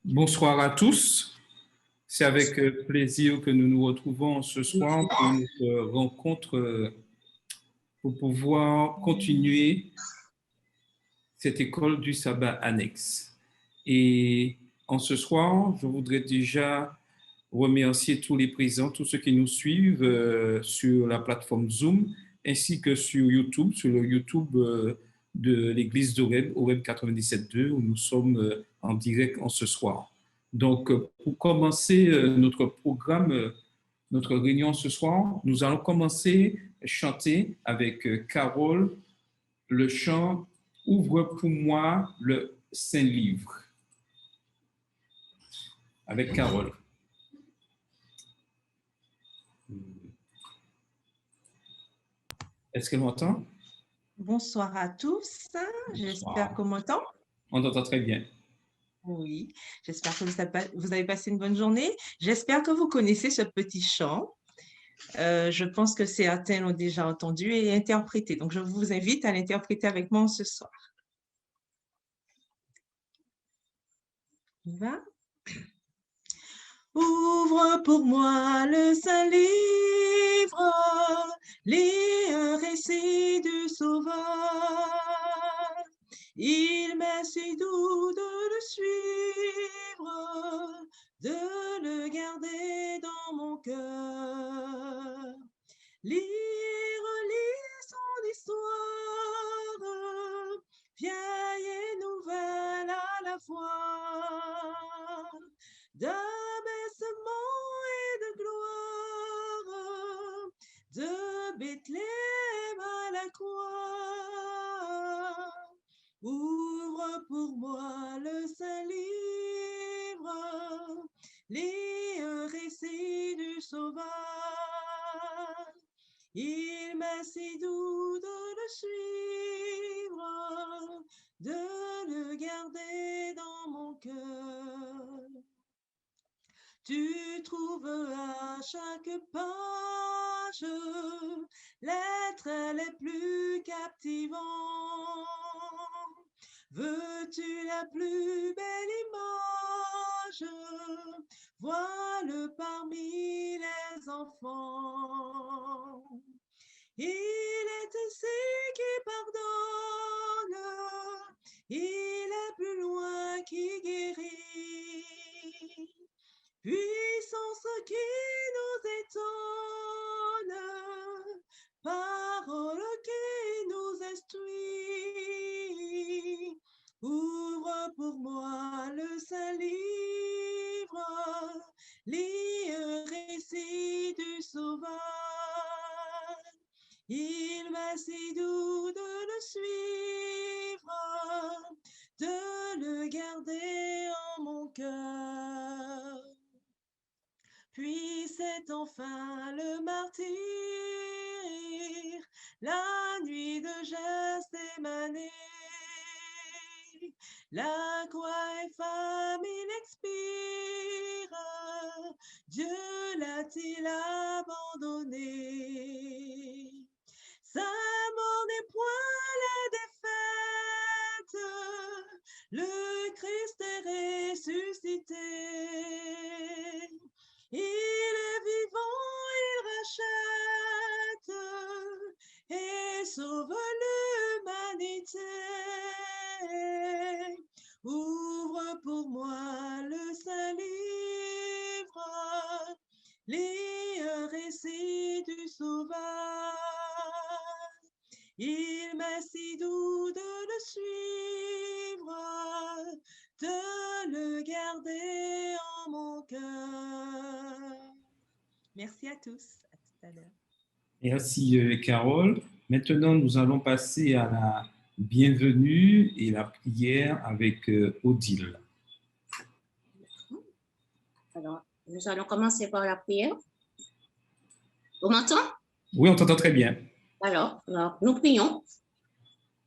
Bonsoir à tous. C'est avec plaisir que nous nous retrouvons ce soir pour notre rencontre pour pouvoir continuer cette école du sabbat annexe. Et en ce soir, je voudrais déjà remercier tous les présents, tous ceux qui nous suivent sur la plateforme Zoom, ainsi que sur YouTube, sur le YouTube de l'église d'Oreb, Oreb 97.2, où nous sommes en direct en ce soir. Donc, pour commencer notre programme, notre réunion ce soir, nous allons commencer à chanter avec Carole le chant « Ouvre pour moi le Saint-Livre » avec Carole. Est-ce qu'elle m'entend? Bonsoir à tous. J'espère qu'on m'entend. On t'entend très bien. Oui, j'espère que vous avez passé une bonne journée. J'espère que vous connaissez ce petit chant. Je pense que certains l'ont déjà entendu et interprété. Donc, je vous invite à l'interpréter avec moi ce soir. On va. Ouvre pour moi le Saint-Livre, lis un récit du Sauveur. Il m'est si doux de le suivre, de le garder dans mon cœur. Lire son histoire, vieille et nouvelle à la fois, d'abaissement et de gloire, de Bethléem à la croix. Ouvre pour moi le Saint-Livre, lis un récit du Sauveur. Il m'est si doux de le suivre, de le garder dans mon cœur. Tu trouves à chaque page les traits les plus captivants. Veux-tu la plus belle image? Vois-le parmi les enfants. Il est ici qui pardonne, il est plus loin qui guérit. Puissance qui nous étonne, parole qui nous instruit. Ouvre pour moi le Saint-Livre, lis un récit du Sauveur. Il m'est si doux de le suivre, de le garder en mon cœur. Puis c'est enfin le martyr, la nuit de Gethsémani. La croix est femme, il expire, Dieu l'a-t-il abandonné? Sa mort n'est point la défaite, le Christ est ressuscité. Il est vivant, il rachète et sauve l'humanité. Ouvre pour moi le Saint-Livre, lis un récit du Sauveur. Il m'est si doux de le suivre, de le garder en mon cœur. Merci à tous. À tout à l'heure. Merci Carole. Maintenant, nous allons passer à la bienvenue et la prière avec Odile. Alors, nous allons commencer par la prière. On m'entend? Oui, on t'entend très bien. Alors, nous prions.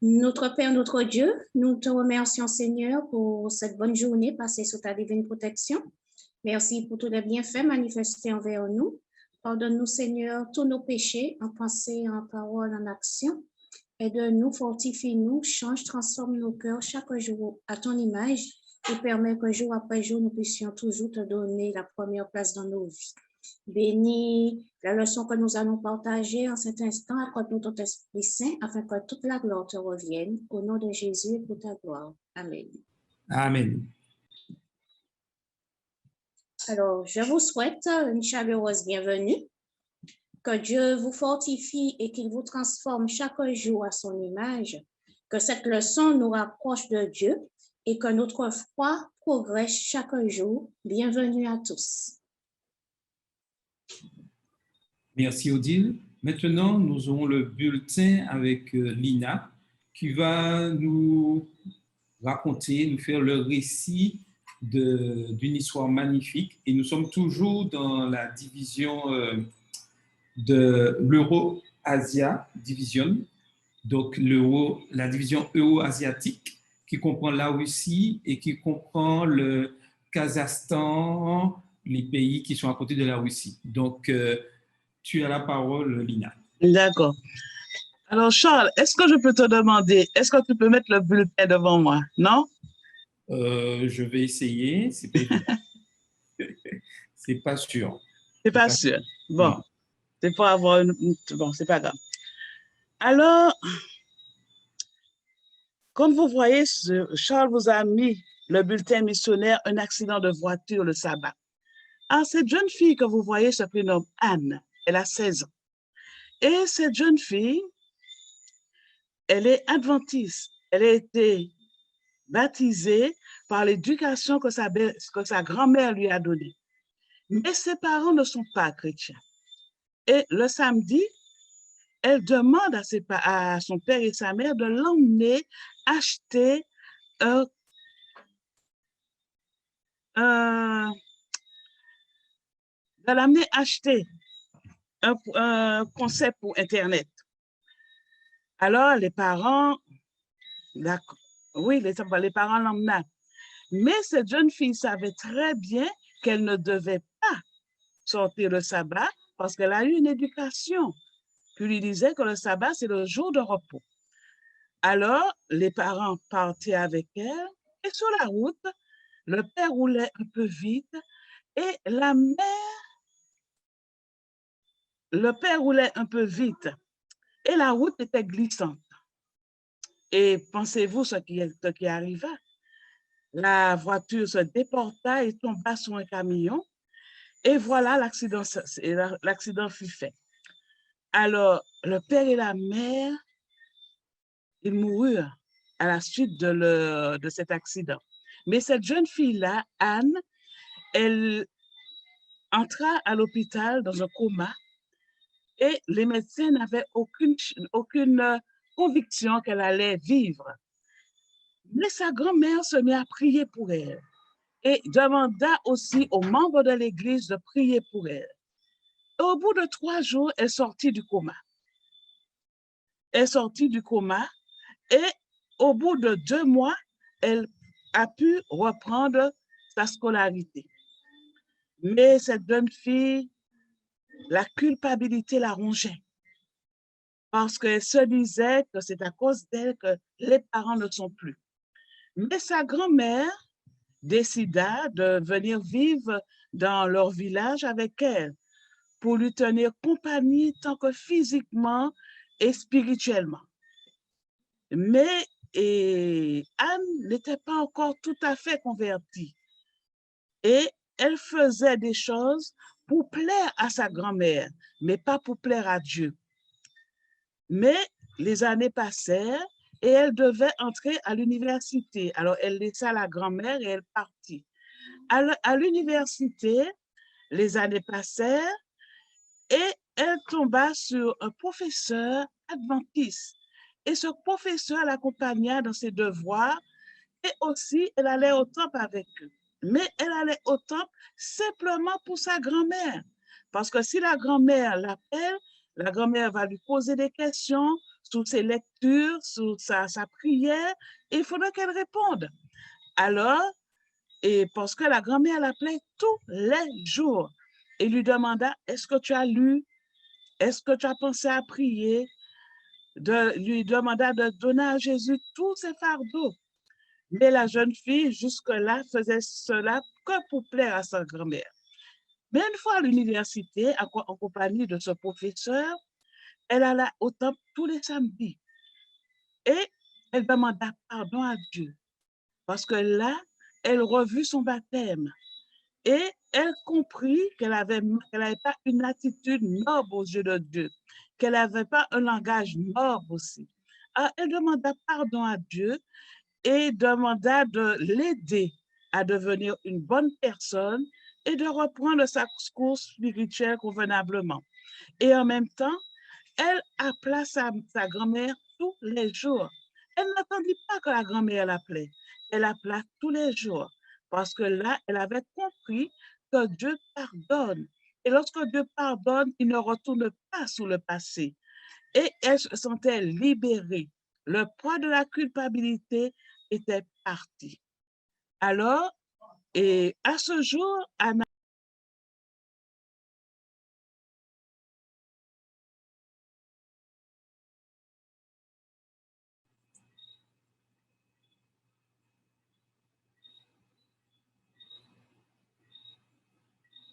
Notre Père, notre Dieu, nous te remercions, Seigneur, pour cette bonne journée passée sous ta divine protection. Merci pour tous les bienfaits manifestés envers nous. Pardonne-nous, Seigneur, tous nos péchés, en pensée, en parole, en action. Aide-nous, fortifie-nous, change, transforme nos cœurs chaque jour à ton image et permets que jour après jour, nous puissions toujours te donner la première place dans nos vies. Bénis la leçon que nous allons partager en cet instant, accorde-nous ton Esprit Saint, afin que toute la gloire te revienne. Au nom de Jésus et pour ta gloire. Amen. Amen. Alors, je vous souhaite une chaleureuse bienvenue. Que Dieu vous fortifie et qu'il vous transforme chaque jour à son image. Que cette leçon nous rapproche de Dieu et que notre foi progresse chaque jour. Bienvenue à tous. Merci Odile. Maintenant, nous aurons le bulletin avec Lina qui va nous raconter, nous faire le récit d'une histoire magnifique. Et nous sommes toujours dans la division de l'Euro-Asia Division, donc la division euro-asiatique qui comprend la Russie et qui comprend le Kazakhstan, les pays qui sont à côté de la Russie. Donc, tu as la parole, Lina. D'accord. Alors, Charles, est-ce que je peux te demander, est-ce que tu peux mettre le bulletin devant moi, non? Je vais essayer. C'est pas c'est pas sûr. C'est pas sûr. Bon, c'est pour avoir bon, c'est pas grave. Alors, comme vous voyez, Charles vous a mis le bulletin missionnaire, un accident de voiture le sabbat. Alors, cette jeune fille que vous voyez se prénomme Anne. Elle a 16 ans. Et cette jeune fille, elle est adventiste. Elle a été baptisée par l'éducation que sa grand-mère lui a donnée. Mais ses parents ne sont pas chrétiens. Et le samedi, elle demande à son père et sa mère de l'emmener acheter un concept pour Internet. Alors, les parents, oui, les parents l'emmènent. Mais cette jeune fille savait très bien qu'elle ne devait pas sortir le sabbat parce qu'elle a eu une éducation qui lui disait que le sabbat, c'est le jour de repos. Alors, les parents partaient avec elle et sur la route, le père roulait un peu vite et la mère, le père roulait un peu vite et la route était glissante. Et pensez-vous ce qui arriva? La voiture se déporta et tomba sur un camion. Et voilà, l'accident fut fait. Alors, le père et la mère, ils moururent à la suite de cet accident. Mais cette jeune fille-là, Anne, elle entra à l'hôpital dans un coma et les médecins n'avaient aucune conviction qu'elle allait vivre. Mais sa grand-mère se mit à prier pour elle et demanda aussi aux membres de l'Église de prier pour elle. Et au bout de 3 jours, elle sortit du coma. Elle sortit du coma et au bout de 2 mois, elle a pu reprendre sa scolarité. Mais cette jeune fille, la culpabilité la rongeait parce qu'elle se disait que c'est à cause d'elle que les parents ne sont plus. Mais sa grand-mère décida de venir vivre dans leur village avec elle pour lui tenir compagnie tant que physiquement et spirituellement. Mais Anne n'était pas encore tout à fait convertie et elle faisait des choses pour plaire à sa grand-mère, mais pas pour plaire à Dieu. Mais les années passèrent et elle devait entrer à l'université. Alors, elle laissa la grand-mère et elle partit. À l'université, les années passèrent et elle tomba sur un professeur adventiste. Et ce professeur l'accompagna dans ses devoirs et aussi elle allait au temple avec eux. Mais elle allait au temple simplement pour sa grand-mère. Parce que si la grand-mère l'appelle, la grand-mère va lui poser des questions sur ses lectures, sur sa prière, et il faudra qu'elle réponde. Alors, et parce que la grand-mère l'appelait tous les jours et lui demanda, est-ce que tu as lu? Est-ce que tu as pensé à prier? Lui demanda de donner à Jésus tous ses fardeaux. Mais la jeune fille, jusque-là, faisait cela que pour plaire à sa grand-mère. Mais une fois à l'université, en compagnie de ce professeur, elle alla au temple tous les samedis et elle demanda pardon à Dieu parce que là, elle revut son baptême et elle comprit qu'elle n'avait pas une attitude noble aux yeux de Dieu, qu'elle n'avait pas un langage noble aussi. Alors, elle demanda pardon à Dieu et demanda de l'aider à devenir une bonne personne et de reprendre sa course spirituelle convenablement. Et en même temps, elle appela sa grand-mère tous les jours. Elle n'attendit pas que la grand-mère l'appelait. Elle appela tous les jours parce que là, elle avait compris que Dieu pardonne. Et lorsque Dieu pardonne, il ne retourne pas sur le passé. Et elle se sentait libérée. Le poids de la culpabilité était parti. Alors, et à ce jour, Anna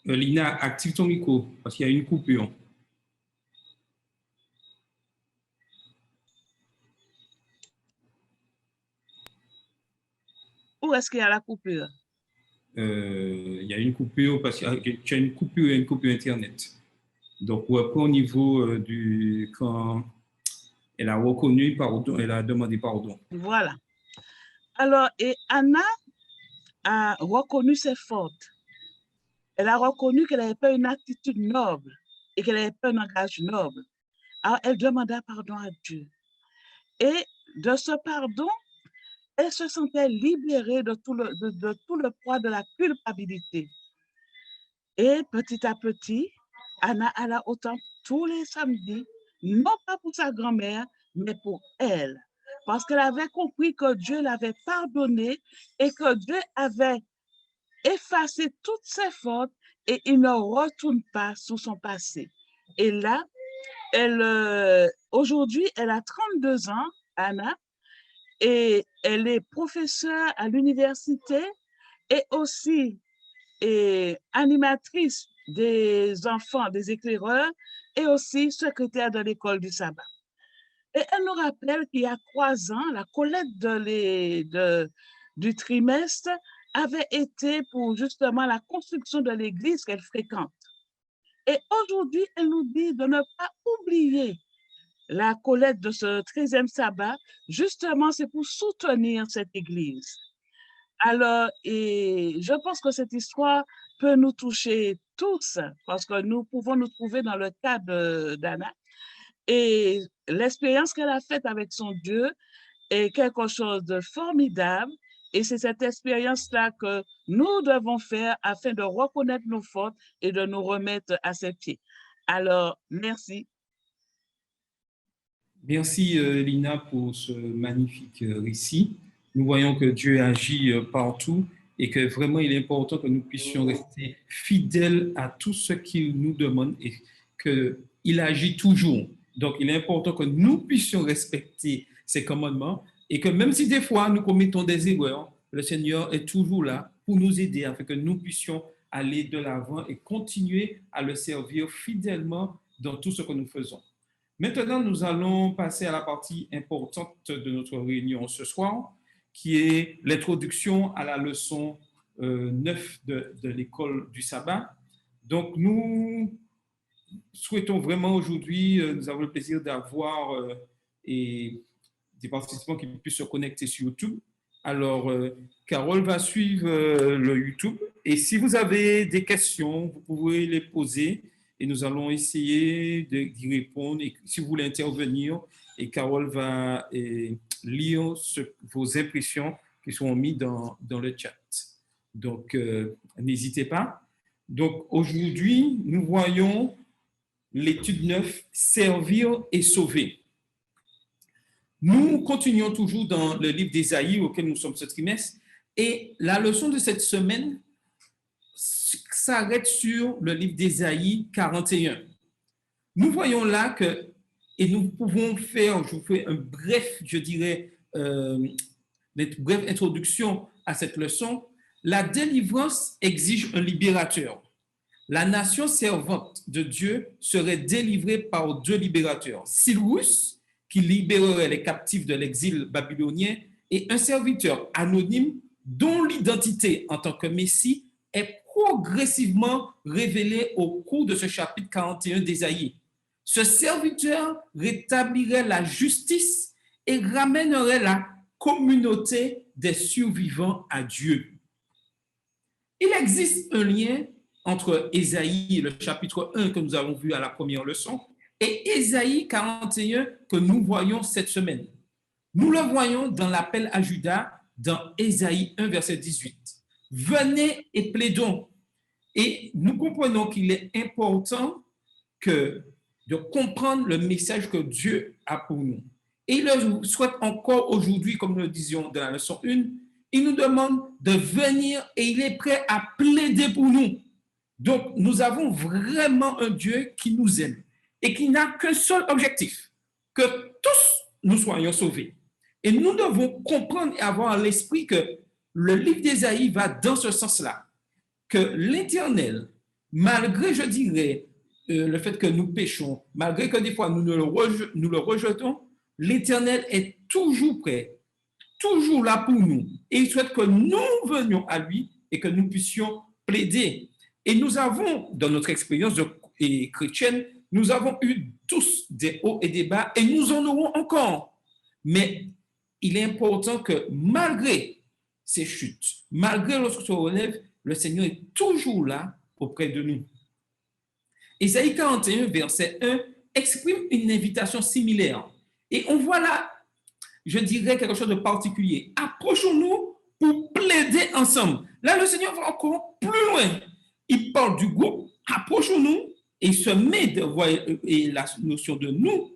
Lina, active ton micro parce qu'il y a une coupure. où est-ce qu'il y a la coupure? Il y a une coupure parce que tu as une coupure Internet. Donc, après, au niveau du quand elle a reconnu pardon, elle a demandé pardon. Voilà. Alors, et Anna a reconnu ses fautes. Elle a reconnu qu'elle n'avait pas une attitude noble et qu'elle n'avait pas un langage noble. Alors, elle demanda pardon à Dieu. Et de ce pardon, elle se sentait libérée de tout le poids de la culpabilité. Et petit à petit, Anna alla au temple tous les samedis, non pas pour sa grand-mère, mais pour elle. Parce qu'elle avait compris que Dieu l'avait pardonné et que Dieu avait effacé toutes ses fautes et il ne retourne pas sur son passé. Et là, aujourd'hui, elle a 32 ans, Anna, et elle est professeure à l'université et aussi animatrice des enfants, des éclaireurs, et aussi secrétaire de l'école du sabbat. Et elle nous rappelle qu'il y a 3 ans, la collecte du trimestre avait été pour justement la construction de l'église qu'elle fréquente. Et aujourd'hui, elle nous dit de ne pas oublier la collecte de ce 13e sabbat. Justement, c'est pour soutenir cette église. Alors, et je pense que cette histoire peut nous toucher tous parce que nous pouvons nous trouver dans le cas d'Anna. Et l'expérience qu'elle a faite avec son Dieu est quelque chose de formidable. Et c'est cette expérience-là que nous devons faire afin de reconnaître nos fautes et de nous remettre à ses pieds. Alors, merci. Merci Lina pour ce magnifique récit. Nous voyons que Dieu agit partout et que vraiment il est important que nous puissions rester fidèles à tout ce qu'il nous demande et qu'il agit toujours. Donc il est important que nous puissions respecter ses commandements et que même si des fois nous commettons des erreurs, le Seigneur est toujours là pour nous aider afin que nous puissions aller de l'avant et continuer à le servir fidèlement dans tout ce que nous faisons. Maintenant, nous allons passer à la partie importante de notre réunion ce soir, qui est l'introduction à la leçon 9 de l'école du sabbat. Donc, nous souhaitons vraiment aujourd'hui, nous avons le plaisir d'avoir des participants qui puissent se connecter sur YouTube. Alors, Carole va suivre le YouTube. Et si vous avez des questions, vous pouvez les poser et nous allons essayer d'y répondre. Et si vous voulez intervenir, et Carole va lire vos impressions qui sont mises dans le chat. Donc, n'hésitez pas. Donc, aujourd'hui, nous voyons l'étude 9, servir et sauver. Nous continuons toujours dans le livre d'Ésaïe auquel nous sommes ce trimestre et la leçon de cette semaine s'arrête sur le livre d'Ésaïe 41. Nous voyons là que, et nous pouvons faire, je vous fais un bref, je dirais, brève introduction à cette leçon, la délivrance exige un libérateur. La nation servante de Dieu serait délivrée par deux libérateurs, Cyrus, qui libérerait les captifs de l'exil babylonien, et un serviteur anonyme dont l'identité en tant que Messie est progressivement révélée au cours de ce chapitre 41 d'Ésaïe. Ce serviteur rétablirait la justice et ramènerait la communauté des survivants à Dieu. Il existe un lien entre Ésaïe, le chapitre 1 que nous avons vu à la première leçon, et Ésaïe 41 que nous voyons cette semaine. Nous le voyons dans l'appel à Judas dans Ésaïe 1, verset 18. Venez et plaidons. Et nous comprenons qu'il est important de comprendre le message que Dieu a pour nous. Et il le souhaite encore aujourd'hui, comme nous le disions dans la leçon 1, il nous demande de venir et il est prêt à plaider pour nous. Donc, nous avons vraiment un Dieu qui nous aime et qui n'a qu'un seul objectif, que tous nous soyons sauvés. Et nous devons comprendre et avoir à l'esprit que le livre d'Ésaïe va dans ce sens-là, que l'Éternel, malgré, je dirais, le fait que nous péchons, malgré que des fois nous le rejetons, l'Éternel est toujours prêt, toujours là pour nous. Et il souhaite que nous venions à lui et que nous puissions plaider. Et nous avons, dans notre expérience chrétienne, nous avons eu tous des hauts et des bas et nous en aurons encore. Mais il est important que malgré ces chutes, malgré lorsqu'on se relève, le Seigneur est toujours là auprès de nous. Ésaïe 41, verset 1, exprime une invitation similaire. Et on voit là, je dirais, quelque chose de particulier. Approchons-nous pour plaider ensemble. Là, le Seigneur va encore plus loin. Il parle du groupe, approchons-nous, et se met et la notion de nous,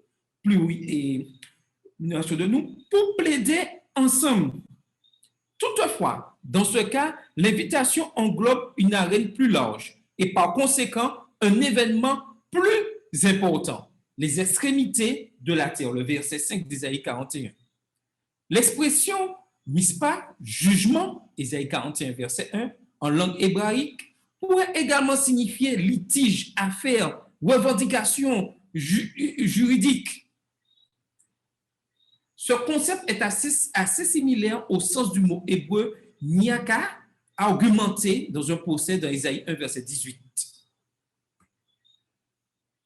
pour plaider ensemble. Toutefois, dans ce cas, l'invitation englobe une arène plus large et par conséquent, un événement plus important, les extrémités de la terre, le verset 5 d'Ésaïe 41. L'expression mispa, jugement, Ésaïe 41, verset 1, en langue hébraïque, pourrait également signifier litige, affaire, revendication juridique. Ce concept est assez similaire au sens du mot hébreu niaka, argumenté dans un procès dans Ésaïe 1, verset 18.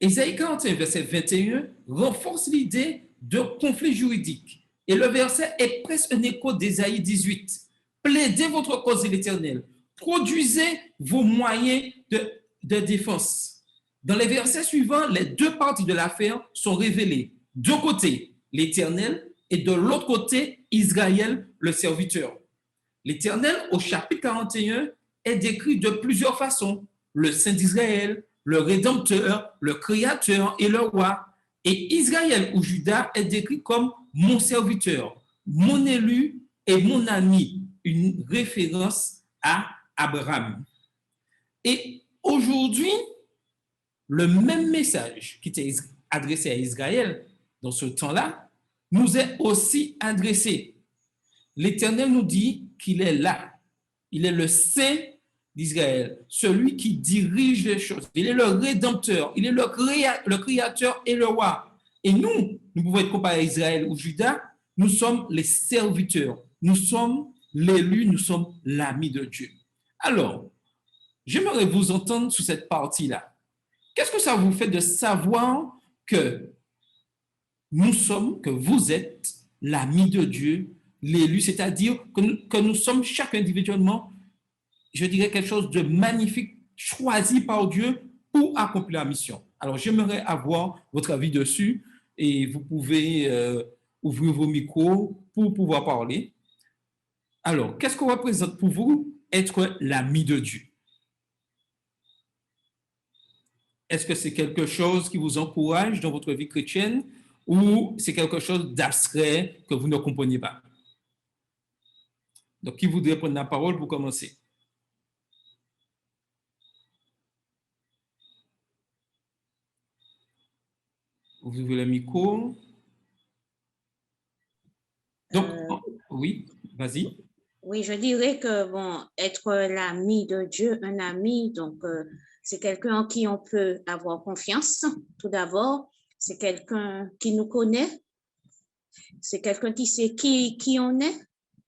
Ésaïe 41, verset 21 renforce l'idée d'un conflit juridique. Et le verset est presque un écho d'Ésaïe 18. Plaidez votre cause à l'Éternel. Produisez vos moyens de défense. Dans les versets suivants, les deux parties de l'affaire sont révélées. D'un côté, l'Éternel, et de l'autre côté, Israël, le serviteur. L'Éternel, au chapitre 41, est décrit de plusieurs façons. Le Saint d'Israël, le Rédempteur, le Créateur et le Roi. Et Israël ou Judas est décrit comme mon serviteur, mon élu et mon ami, une référence à Abraham. Et aujourd'hui, le même message qui était adressé à Israël dans ce temps-là, nous est aussi adressé. L'Éternel nous dit qu'il est là. Il est le Saint d'Israël, celui qui dirige les choses. Il est le Rédempteur, il est le Créateur et le Roi. Et nous pouvons être comparés à Israël ou Judas, nous sommes les serviteurs, nous sommes l'élu, nous sommes l'ami de Dieu. Alors, j'aimerais vous entendre sur cette partie-là. Qu'est-ce que ça vous fait de savoir que que vous êtes l'ami de Dieu, l'élu, c'est-à-dire que nous sommes chacun individuellement, je dirais quelque chose de magnifique, choisi par Dieu pour accomplir la mission. Alors, j'aimerais avoir votre avis dessus et vous pouvez ouvrir vos micros pour pouvoir parler. Alors, qu'est-ce que représente pour vous être l'ami de Dieu? Est-ce que c'est quelque chose qui vous encourage dans votre vie chrétienne ou c'est quelque chose d'abstrait que vous ne comprenez pas? Donc, qui voudrait prendre la parole pour commencer? Vous ouvrez le micro. Donc, oui. Vas-y. Oui, je dirais que, bon, être l'ami de Dieu, un ami, donc, c'est quelqu'un en qui on peut avoir confiance, tout d'abord. C'est quelqu'un qui nous connaît, c'est quelqu'un qui sait qui on est,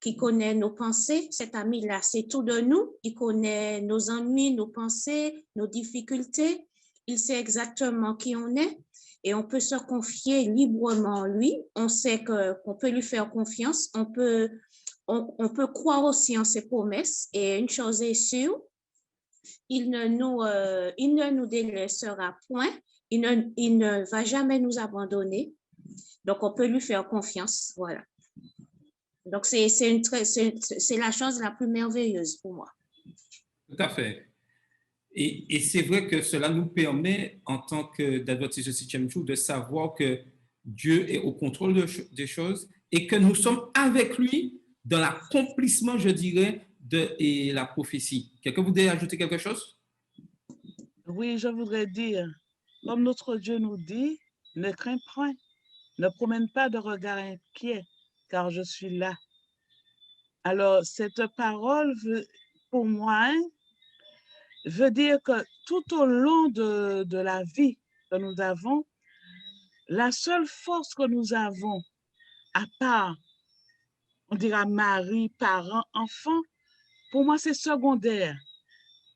qui connaît nos pensées. Cet ami-là, c'est tout de nous. Il connaît nos ennuis, nos pensées, nos difficultés. Il sait exactement qui on est et on peut se confier librement en lui. On sait qu'on peut lui faire confiance. On peut croire aussi en ses promesses. Et une chose est sûre, il ne nous délaissera point. Il ne va jamais nous abandonner. Donc, on peut lui faire confiance. Voilà. Donc, c'est la chose la plus merveilleuse pour moi. Tout à fait. Et c'est vrai que cela nous permet, en tant qu'adventistes du septième jour, de savoir que Dieu est au contrôle des choses et que nous sommes avec lui dans l'accomplissement, je dirais, de la prophétie. Quelqu'un voudrait ajouter quelque chose? Oui, je voudrais dire, comme notre Dieu nous dit, ne crains point, ne promène pas de regard inquiet, car je suis là. Alors, cette parole, pour moi, veut dire que tout au long de la vie que nous avons, la seule force que nous avons, à part, on dira mari, parents, enfants, pour moi, c'est secondaire.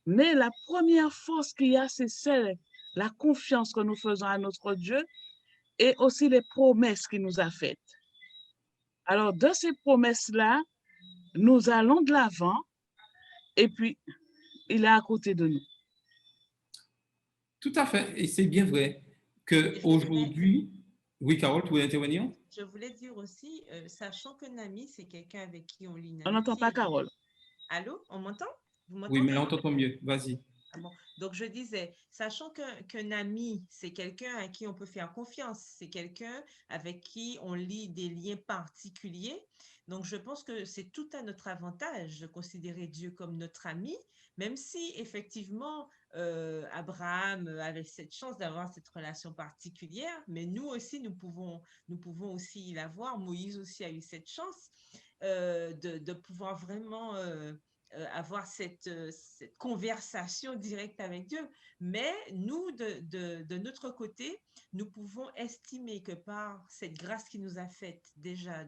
Mais la première force qu'il y a, c'est celle, la confiance que nous faisons à notre Dieu et aussi les promesses qu'il nous a faites. Alors, de ces promesses-là, nous allons de l'avant et puis, il est à côté de nous. Tout à fait. Et c'est bien vrai qu'aujourd'hui... Oui, Carole, tu voulais intervenir? Je voulais dire aussi, sachant qu'un ami, c'est quelqu'un avec qui on lit une On n'entend pas Carole. Allô, on m'entend? Vous m'entendez? Oui, mais là, on t'entend mieux. Vas-y. Ah bon. Donc, je disais, sachant qu'un ami, c'est quelqu'un à qui on peut faire confiance, c'est quelqu'un avec qui on lie des liens particuliers. Donc, je pense que c'est tout à notre avantage de considérer Dieu comme notre ami, même si effectivement, Abraham avait cette chance d'avoir cette relation particulière, mais nous aussi, nous pouvons aussi l'avoir. Moïse aussi a eu cette chance de pouvoir vraiment avoir cette conversation directe avec Dieu. Mais nous, de notre côté, nous pouvons estimer que par cette grâce qu'il nous a faite déjà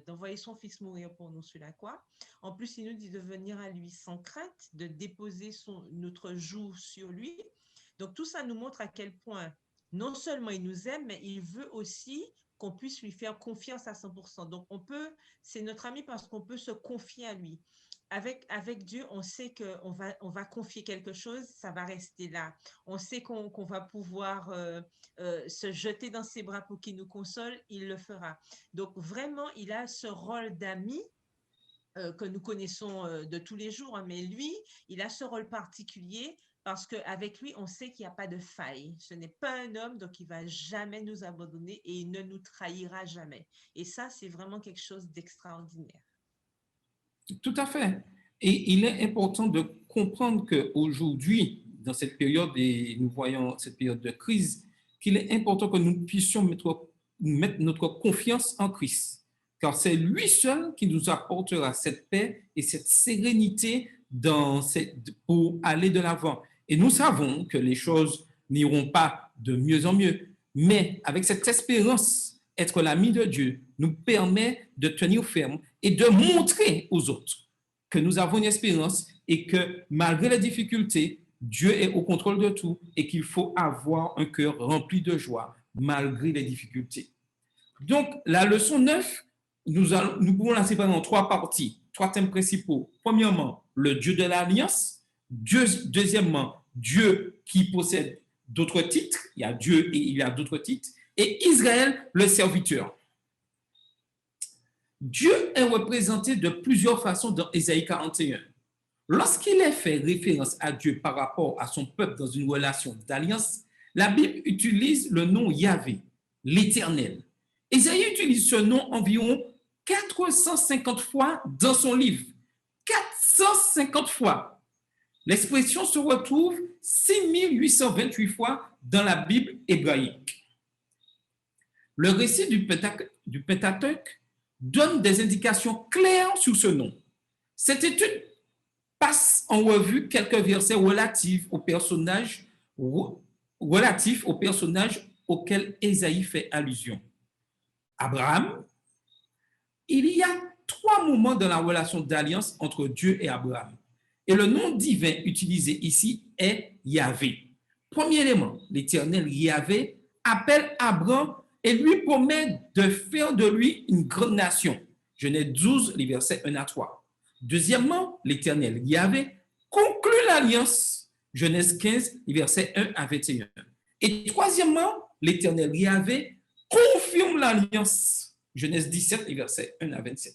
d'envoyer son Fils mourir pour nous sur la croix, en plus, il nous dit de venir à lui sans crainte, de déposer notre joug sur lui. Donc, tout ça nous montre à quel point non seulement il nous aime, mais il veut aussi qu'on puisse lui faire confiance à 100%. Donc, c'est notre ami parce qu'on peut se confier à lui. Avec Dieu, on sait qu'on va confier quelque chose, ça va rester là. On sait qu'on va pouvoir se jeter dans ses bras pour qu'il nous console, il le fera. Donc vraiment, il a ce rôle d'ami que nous connaissons de tous les jours, hein, mais lui, il a ce rôle particulier parce qu'avec lui, on sait qu'il n'y a pas de faille. Ce n'est pas un homme, donc il ne va jamais nous abandonner et il ne nous trahira jamais. Et ça, c'est vraiment quelque chose d'extraordinaire. Tout à fait. Et il est important de comprendre qu'aujourd'hui, dans cette période, et nous voyons cette période de crise, qu'il est important que nous puissions mettre notre confiance en Christ. Car c'est lui seul qui nous apportera cette paix et cette sérénité pour aller de l'avant. Et nous savons que les choses n'iront pas de mieux en mieux. Mais avec cette espérance, être l'ami de Dieu nous permet de tenir ferme et de montrer aux autres que nous avons une espérance et que malgré les difficultés, Dieu est au contrôle de tout et qu'il faut avoir un cœur rempli de joie malgré les difficultés. Donc, la leçon 9, nous pouvons la séparer en 3 parties, 3 thèmes principaux. Premièrement, le Dieu de l'Alliance. Deuxièmement, Dieu qui possède d'autres titres. Il y a Dieu et il y a d'autres titres. Et Israël, le serviteur. Dieu est représenté de plusieurs façons dans Ésaïe 41. Lorsqu'il est fait référence à Dieu par rapport à son peuple dans une relation d'alliance, la Bible utilise le nom Yahvé, l'Éternel. Ésaïe utilise ce nom environ 450 fois dans son livre. 450 fois. L'expression se retrouve 6828 fois dans la Bible hébraïque. Le récit du Pentateuque donne des indications claires sur ce nom. Cette étude passe en revue quelques versets relatifs aux personnages auxquels Ésaïe fait allusion. Abraham, il y a 3 moments dans la relation d'alliance entre Dieu et Abraham. Et le nom divin utilisé ici est Yahvé. Premier élément, l'Éternel Yahvé appelle Abraham et lui promet de faire de lui une grande nation. Genèse 12, les versets 1 à 3. Deuxièmement, l'Éternel Yahvé conclut l'alliance. Genèse 15, les versets 1 à 21. Et troisièmement, l'Éternel Yahvé confirme l'alliance. Genèse 17, les versets 1 à 27.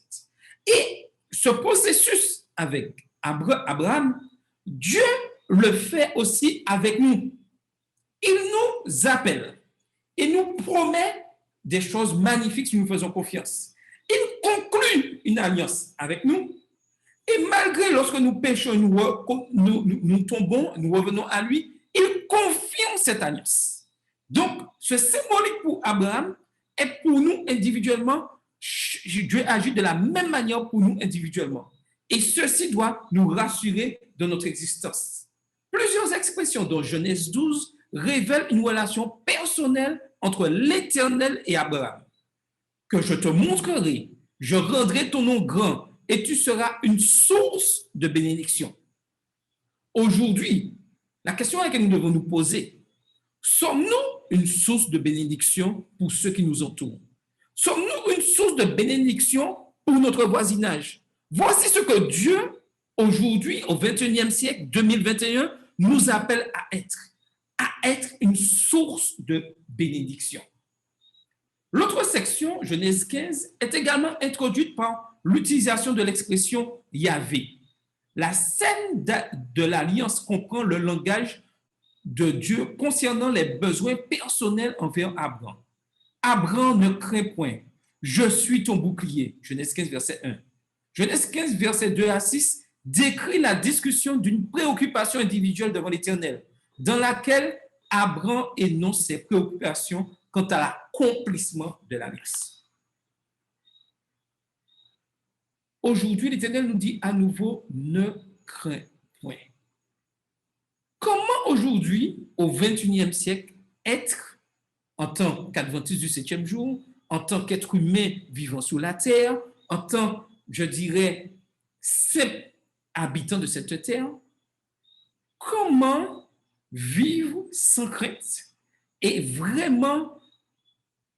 Et ce processus avec Abraham, Dieu le fait aussi avec nous. Il nous appelle. Il nous promet des choses magnifiques si nous faisons confiance. Il conclut une alliance avec nous. Et malgré lorsque nous péchons, nous tombons, nous revenons à lui, il confirme cette alliance. Donc, ce symbolique pour Abraham est pour nous individuellement. Dieu agit de la même manière pour nous individuellement. Et ceci doit nous rassurer de notre existence. Plusieurs expressions dans Genèse 12 révèlent une relation personnelle entre l'Éternel et Abraham. Que je te montrerai, je rendrai ton nom grand et tu seras une source de bénédiction. Aujourd'hui, la question à laquelle nous devons nous poser, sommes-nous une source de bénédiction pour ceux qui nous entourent? Sommes-nous une source de bénédiction pour notre voisinage? Voici ce que Dieu, aujourd'hui, au 21e siècle, 2021, nous appelle à être une source de bénédiction. L'autre section, Genèse 15, est également introduite par l'utilisation de l'expression Yahvé. La scène de l'alliance comprend le langage de Dieu concernant les besoins personnels envers Abraham. Abraham, ne crains point, je suis ton bouclier. Genèse 15, verset 1. Genèse 15, verset 2 à 6 décrit la discussion d'une préoccupation individuelle devant l'Éternel, dans laquelle Abraham énonce ses préoccupations quant à l'accomplissement de l'alliance. Aujourd'hui, l'Éternel nous dit à nouveau, ne crains point. Comment aujourd'hui, au 21e siècle, être en tant qu'adventiste du 7e jour, en tant qu'être humain vivant sur la terre, en tant, je dirais, simple habitant de cette terre, comment vivre sans crainte et vraiment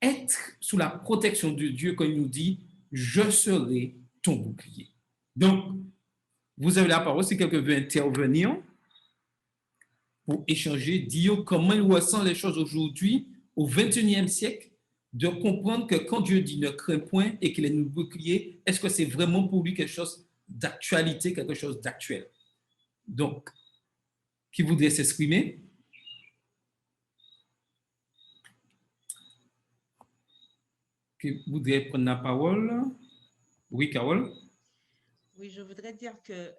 être sous la protection de Dieu quand il nous dit « Je serai ton bouclier ». Donc, vous avez la parole si quelqu'un veut intervenir pour échanger, dire comment il ressent les choses aujourd'hui au 21e siècle, de comprendre que quand Dieu dit « ne crains point » et qu'il est notre bouclier, est-ce que c'est vraiment pour lui quelque chose d'actualité, quelque chose d'actuel? Donc, qui voudrait s'exprimer? Qui voudrait prendre la parole? Oui, Carole? Oui, je voudrais dire que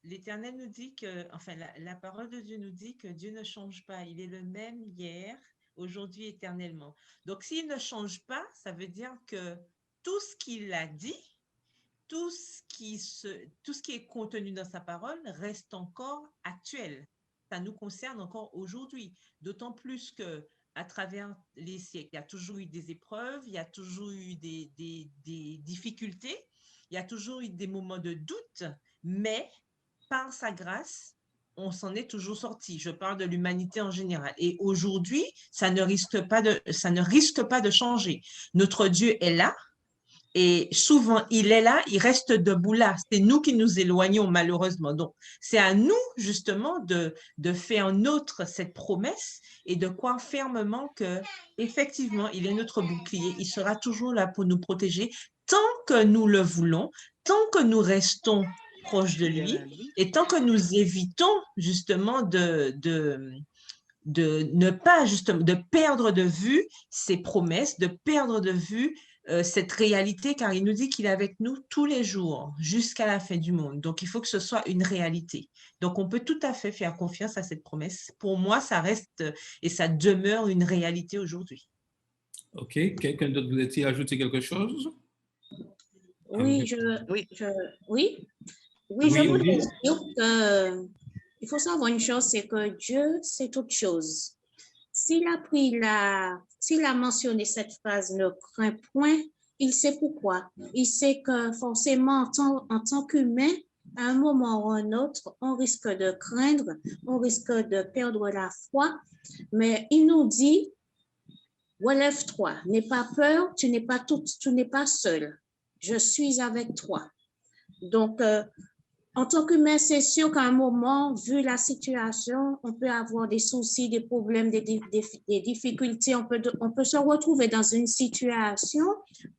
l'Éternel nous dit que, enfin, la parole de Dieu nous dit que Dieu ne change pas. Il est le même hier, aujourd'hui, éternellement. Donc, s'il ne change pas, ça veut dire que tout ce qu'il a dit, tout ce qui est contenu dans sa parole reste encore actuel. Ça nous concerne encore aujourd'hui. D'autant plus que à travers les siècles, il y a toujours eu des épreuves, il y a toujours eu des difficultés, il y a toujours eu des moments de doute, mais par sa grâce, on s'en est toujours sorti. Je parle de l'humanité en général. Et aujourd'hui, ça ne risque pas de changer. Notre Dieu est là. Et souvent, il est là, il reste debout là. C'est nous qui nous éloignons malheureusement. Donc, c'est à nous justement de faire nôtre cette promesse et de croire fermement que effectivement, il est notre bouclier. Il sera toujours là pour nous protéger tant que nous le voulons, tant que nous restons proches de lui et tant que nous évitons justement de ne pas justement de perdre de vue ses promesses, de perdre de vue cette réalité, car il nous dit qu'il est avec nous tous les jours jusqu'à la fin du monde. Donc, il faut que ce soit une réalité. Donc, on peut tout à fait faire confiance à cette promesse. Pour moi, ça reste et ça demeure une réalité aujourd'hui. OK. Quelqu'un d'autre voudrait-il ajouter quelque chose? Oui, Oui. oui, Oui, je voudrais Odile. dire que il faut savoir une chose, c'est que Dieu, c'est toute chose. S'il a mentionné cette phrase, ne crains point, il sait pourquoi. Il sait que forcément, en tant qu'humain, à un moment ou à un autre, on risque de craindre, on risque de perdre la foi, mais il nous dit, relève-toi, n'aie pas peur, tu n'es pas seul. Je suis avec toi. Donc, en tant qu'humain, c'est sûr qu'à un moment, vu la situation, on peut avoir des soucis, des problèmes, des difficultés. On peut se retrouver dans une situation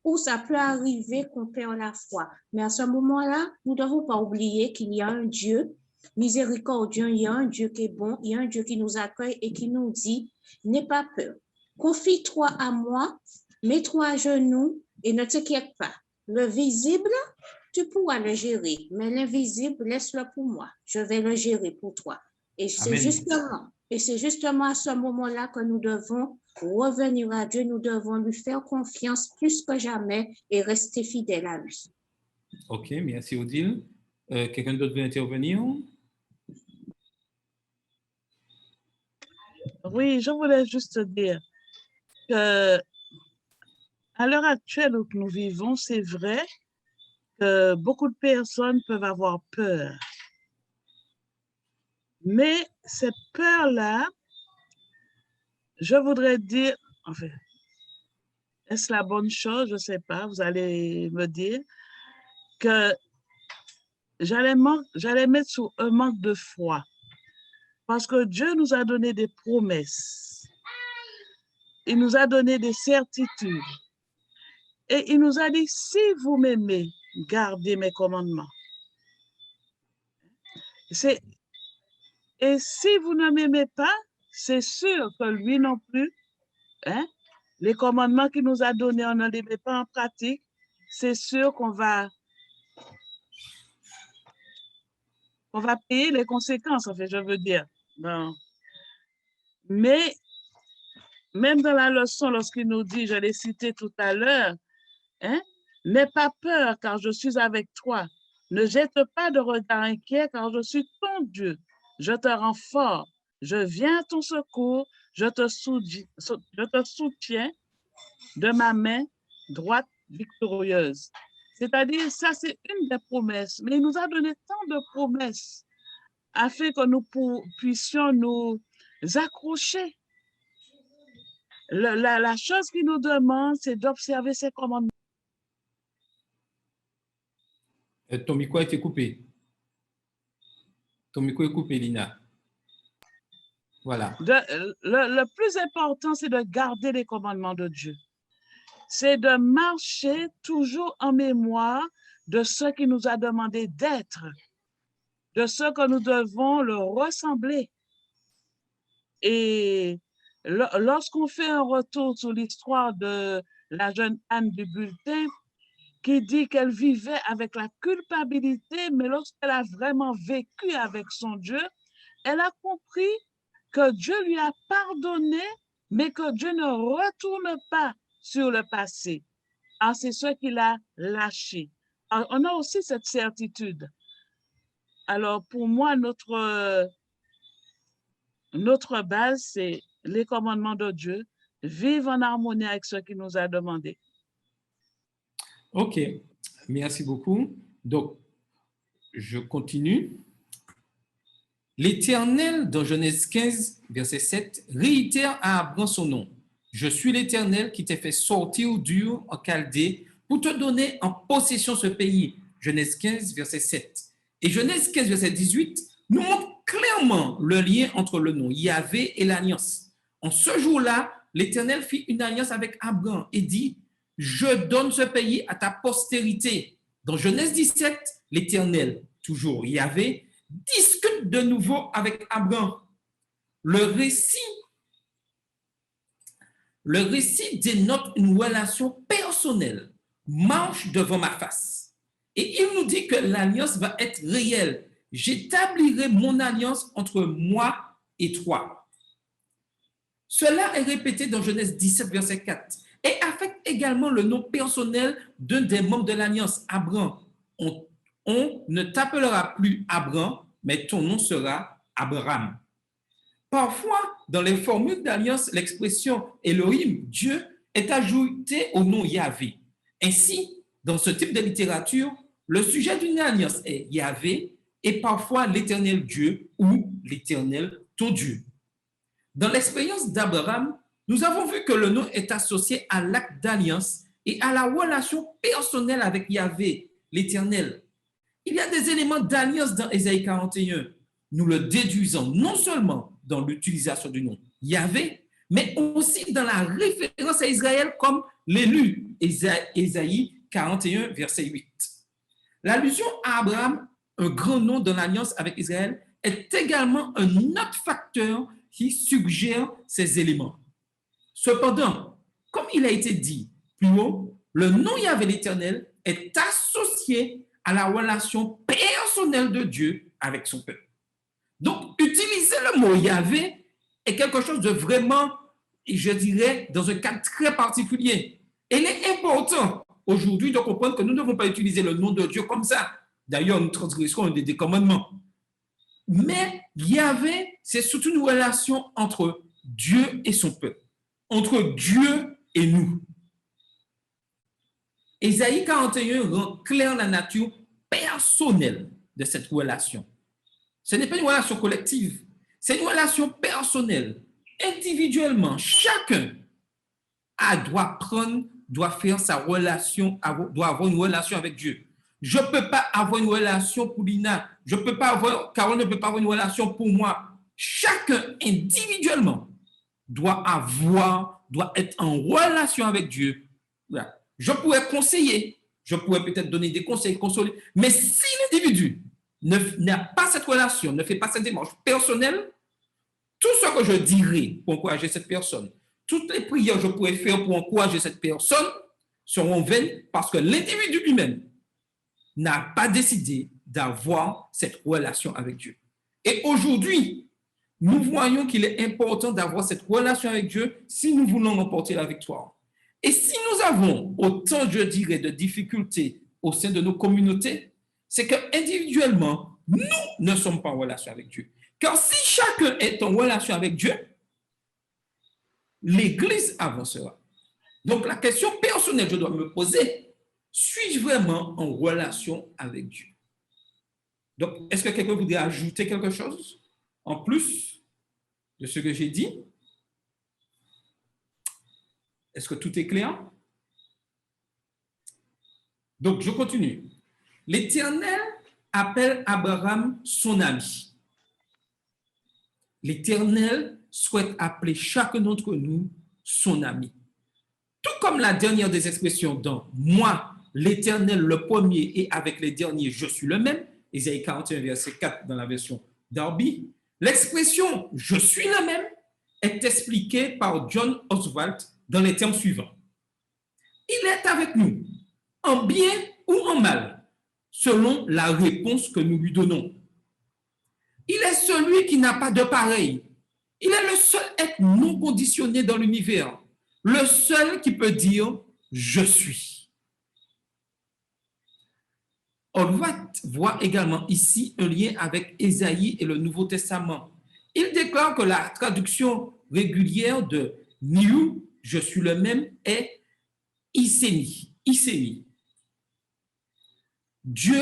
où ça peut arriver qu'on perd la foi. Mais à ce moment-là, nous ne devons pas oublier qu'il y a un Dieu miséricordieux, il y a un Dieu qui est bon, il y a un Dieu qui nous accueille et qui nous dit, n'aie pas peur. Confie-toi à moi, mets-toi à genoux et ne t'inquiète pas. Le visible, tu pourras le gérer, mais l'invisible, laisse-le pour moi. Je vais le gérer pour toi. Et c'est justement à ce moment-là que nous devons revenir à Dieu, nous devons lui faire confiance plus que jamais et rester fidèles à lui. OK, merci Odile. Quelqu'un d'autre veut intervenir? Oui, je voulais juste dire que à l'heure actuelle où nous vivons, c'est vrai que beaucoup de personnes peuvent avoir peur. Mais cette peur-là, je voudrais dire, enfin, est-ce la bonne chose? Je ne sais pas, vous allez me dire que j'allais mettre sous un manque de foi. Parce que Dieu nous a donné des promesses. Il nous a donné des certitudes. Et il nous a dit, si vous m'aimez, gardez mes commandements. Et si vous ne m'aimez pas, c'est sûr que lui non plus, hein, les commandements qu'il nous a donnés, on ne les met pas en pratique, c'est sûr qu'on va payer les conséquences, en fait, je veux dire. Bon. Mais même dans la leçon, lorsqu'il nous dit, je l'ai cité tout à l'heure, hein, n'aie pas peur car je suis avec toi. Ne jette pas de regard inquiet car je suis ton Dieu. Je te rends fort. Je viens à ton secours. Je te soutiens de ma main droite victorieuse. C'est-à-dire, ça, c'est une des promesses. Mais il nous a donné tant de promesses afin que nous puissions nous accrocher. La chose qu'il nous demande, c'est d'observer ses commandements. Ton micro a été coupé. Ton micro est coupé, Lina. Voilà. Le plus important, c'est de garder les commandements de Dieu. C'est de marcher toujours en mémoire de ce qu'il nous a demandé d'être, de ce que nous devons le ressembler. Et lorsqu'on fait un retour sur l'histoire de la jeune Anne du bulletin, qui dit qu'elle vivait avec la culpabilité, mais lorsqu'elle a vraiment vécu avec son Dieu, elle a compris que Dieu lui a pardonné, mais que Dieu ne retourne pas sur le passé. Alors, c'est ce qu'il a lâché. Alors, on a aussi cette certitude. Alors, pour moi, notre base, c'est les commandements de Dieu, vivre en harmonie avec ce qu'il nous a demandé. OK, merci beaucoup. Donc, je continue. L'Éternel, dans Genèse 15, verset 7, réitère à Abraham son nom. Je suis l'Éternel qui t'ai fait sortir d'Ur en Chaldée pour te donner en possession ce pays. Genèse 15, verset 7. Et Genèse 15, verset 18 nous montre clairement le lien entre le nom Yahvé et l'alliance. En ce jour-là, l'Éternel fit une alliance avec Abraham et dit, je donne ce pays à ta postérité. Dans Genèse 17, l'Éternel, toujours Yahvé, discute de nouveau avec Abraham. Le récit dénote une relation personnelle. Marche devant ma face. Et il nous dit que l'alliance va être réelle. J'établirai mon alliance entre moi et toi. Cela est répété dans Genèse 17, verset 4. et affecte également le nom personnel d'un des membres de l'Alliance, Abraham. On ne t'appellera plus Abraham, mais ton nom sera Abraham. Parfois, dans les formules d'alliance, l'expression Elohim, Dieu, est ajoutée au nom Yahvé. Ainsi, dans ce type de littérature, le sujet d'une alliance est Yahvé et parfois l'Éternel Dieu ou l'Éternel ton Dieu. Dans l'expérience d'Abraham, nous avons vu que le nom est associé à l'acte d'alliance et à la relation personnelle avec Yahvé, l'Éternel. Il y a des éléments d'alliance dans Ésaïe 41. Nous le déduisons non seulement dans l'utilisation du nom Yahvé, mais aussi dans la référence à Israël comme l'élu, Ésaïe 41, verset 8. L'allusion à Abraham, un grand nom dans l'alliance avec Israël, est également un autre facteur qui suggère ces éléments. Cependant, comme il a été dit plus haut, le nom Yahvé l'Éternel est associé à la relation personnelle de Dieu avec son peuple. Donc, utiliser le mot Yahvé est quelque chose de vraiment, je dirais, dans un cadre très particulier. Et il est important aujourd'hui de comprendre que nous ne devons pas utiliser le nom de Dieu comme ça. D'ailleurs, nous transgresserons un des commandements. Mais Yahvé, c'est surtout une relation entre Dieu et son peuple, entre Dieu et nous. Ésaïe 41 rend clair la nature personnelle de cette relation. Ce n'est pas une relation collective, c'est une relation personnelle. Individuellement, chacun doit faire sa relation, doit avoir une relation avec Dieu. Je ne peux pas avoir une relation pour Lina, Carole ne peut pas avoir une relation pour moi. Chacun individuellement doit être en relation avec Dieu. Voilà. Je pourrais conseiller, je pourrais peut-être donner des conseils, consoler, mais si l'individu n'a pas cette relation, ne fait pas cette démarche personnelle, tout ce que je dirai pour encourager cette personne, toutes les prières que je pourrais faire pour encourager cette personne seront vaines parce que l'individu lui-même n'a pas décidé d'avoir cette relation avec Dieu. Et aujourd'hui, nous voyons qu'il est important d'avoir cette relation avec Dieu si nous voulons remporter la victoire. Et si nous avons autant, je dirais, de difficultés au sein de nos communautés, c'est qu'individuellement, nous ne sommes pas en relation avec Dieu. Car si chacun est en relation avec Dieu, l'Église avancera. Donc la question personnelle que je dois me poser, suis-je vraiment en relation avec Dieu? Donc, est-ce que quelqu'un voudrait ajouter quelque chose en plus de ce que j'ai dit? Est-ce que tout est clair? Donc, je continue. L'Éternel appelle Abraham son ami. L'Éternel souhaite appeler chacun d'entre nous son ami. Tout comme la dernière des expressions dans « moi, l'Éternel, le premier, et avec les derniers, je suis le même », Ésaïe 41, verset 4 dans la version Darby, l'expression « je suis le même » est expliquée par John Oswalt dans les termes suivants. Il est avec nous, en bien ou en mal, selon la réponse que nous lui donnons. Il est celui qui n'a pas de pareil. Il est le seul être non conditionné dans l'univers, le seul qui peut dire « je suis ». Oswalt voit également ici un lien avec Ésaïe et le Nouveau Testament. Il déclare que la traduction régulière de « Niu », je suis le même, est Iséni. Dieu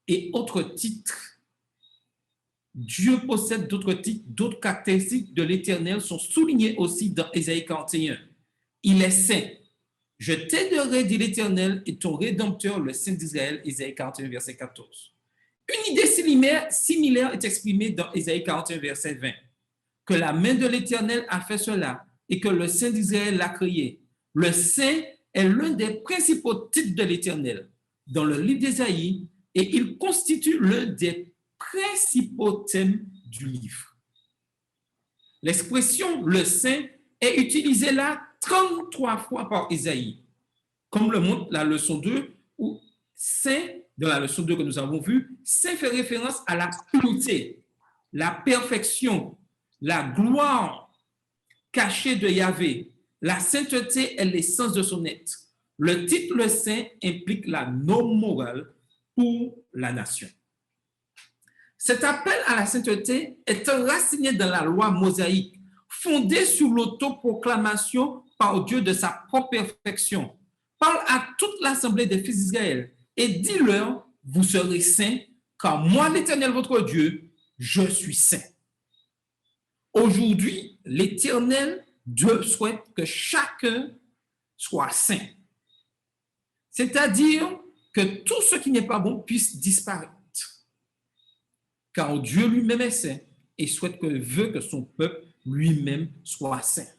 et autres titres. Dieu possède d'autres titres, d'autres caractéristiques de l'Éternel sont soulignés aussi dans Ésaïe 41. Il est saint. Je t'aiderai, dit l'Éternel, et ton Rédempteur, le Saint d'Israël, Ésaïe 41, verset 14. Une idée similaire est exprimée dans Ésaïe 41, verset 20. Que la main de l'Éternel a fait cela et que le Saint d'Israël l'a créé. Le Saint est l'un des principaux titres de l'Éternel dans le livre d'Ésaïe et il constitue l'un des principaux thèmes du livre. L'expression « le Saint » est utilisée là 33 fois par Ésaïe, comme le montre la leçon 2, où Saint, dans la leçon 2 que nous avons vue, Saint fait référence à la pureté, la perfection, la gloire cachée de Yahvé, La sainteté est l'essence de son être. Le titre saint implique la norme morale pour la nation. Cet appel à la sainteté est enraciné dans la loi mosaïque, fondée sur l'autoproclamation par Dieu de sa propre perfection. Parle à toute l'assemblée des fils d'Israël et dis-leur, vous serez saints, car moi, l'Éternel, votre Dieu, je suis saint. Aujourd'hui, l'Éternel, Dieu souhaite que chacun soit saint. C'est-à-dire que tout ce qui n'est pas bon puisse disparaître. Car Dieu lui-même est saint et veut que son peuple lui-même soit saint.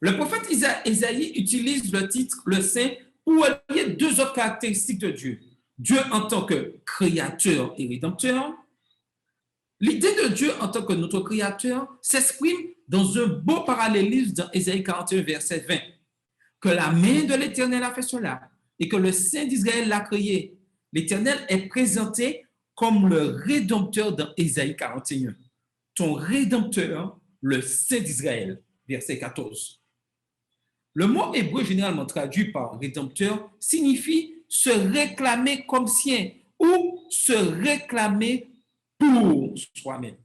Le prophète Isaïe utilise le titre le saint pour relier deux autres caractéristiques de Dieu. Dieu en tant que créateur et rédempteur. L'idée de Dieu en tant que notre créateur s'exprime dans un beau parallélisme dans Ésaïe 41, verset 20. Que la main de l'Éternel a fait cela et que le Saint d'Israël l'a créé. L'Éternel est présenté comme le Rédempteur dans Ésaïe 41. Ton Rédempteur, le Saint d'Israël, verset 14. Le mot hébreu généralement traduit par Rédempteur signifie se réclamer comme sien ou se réclamer pour soi-même.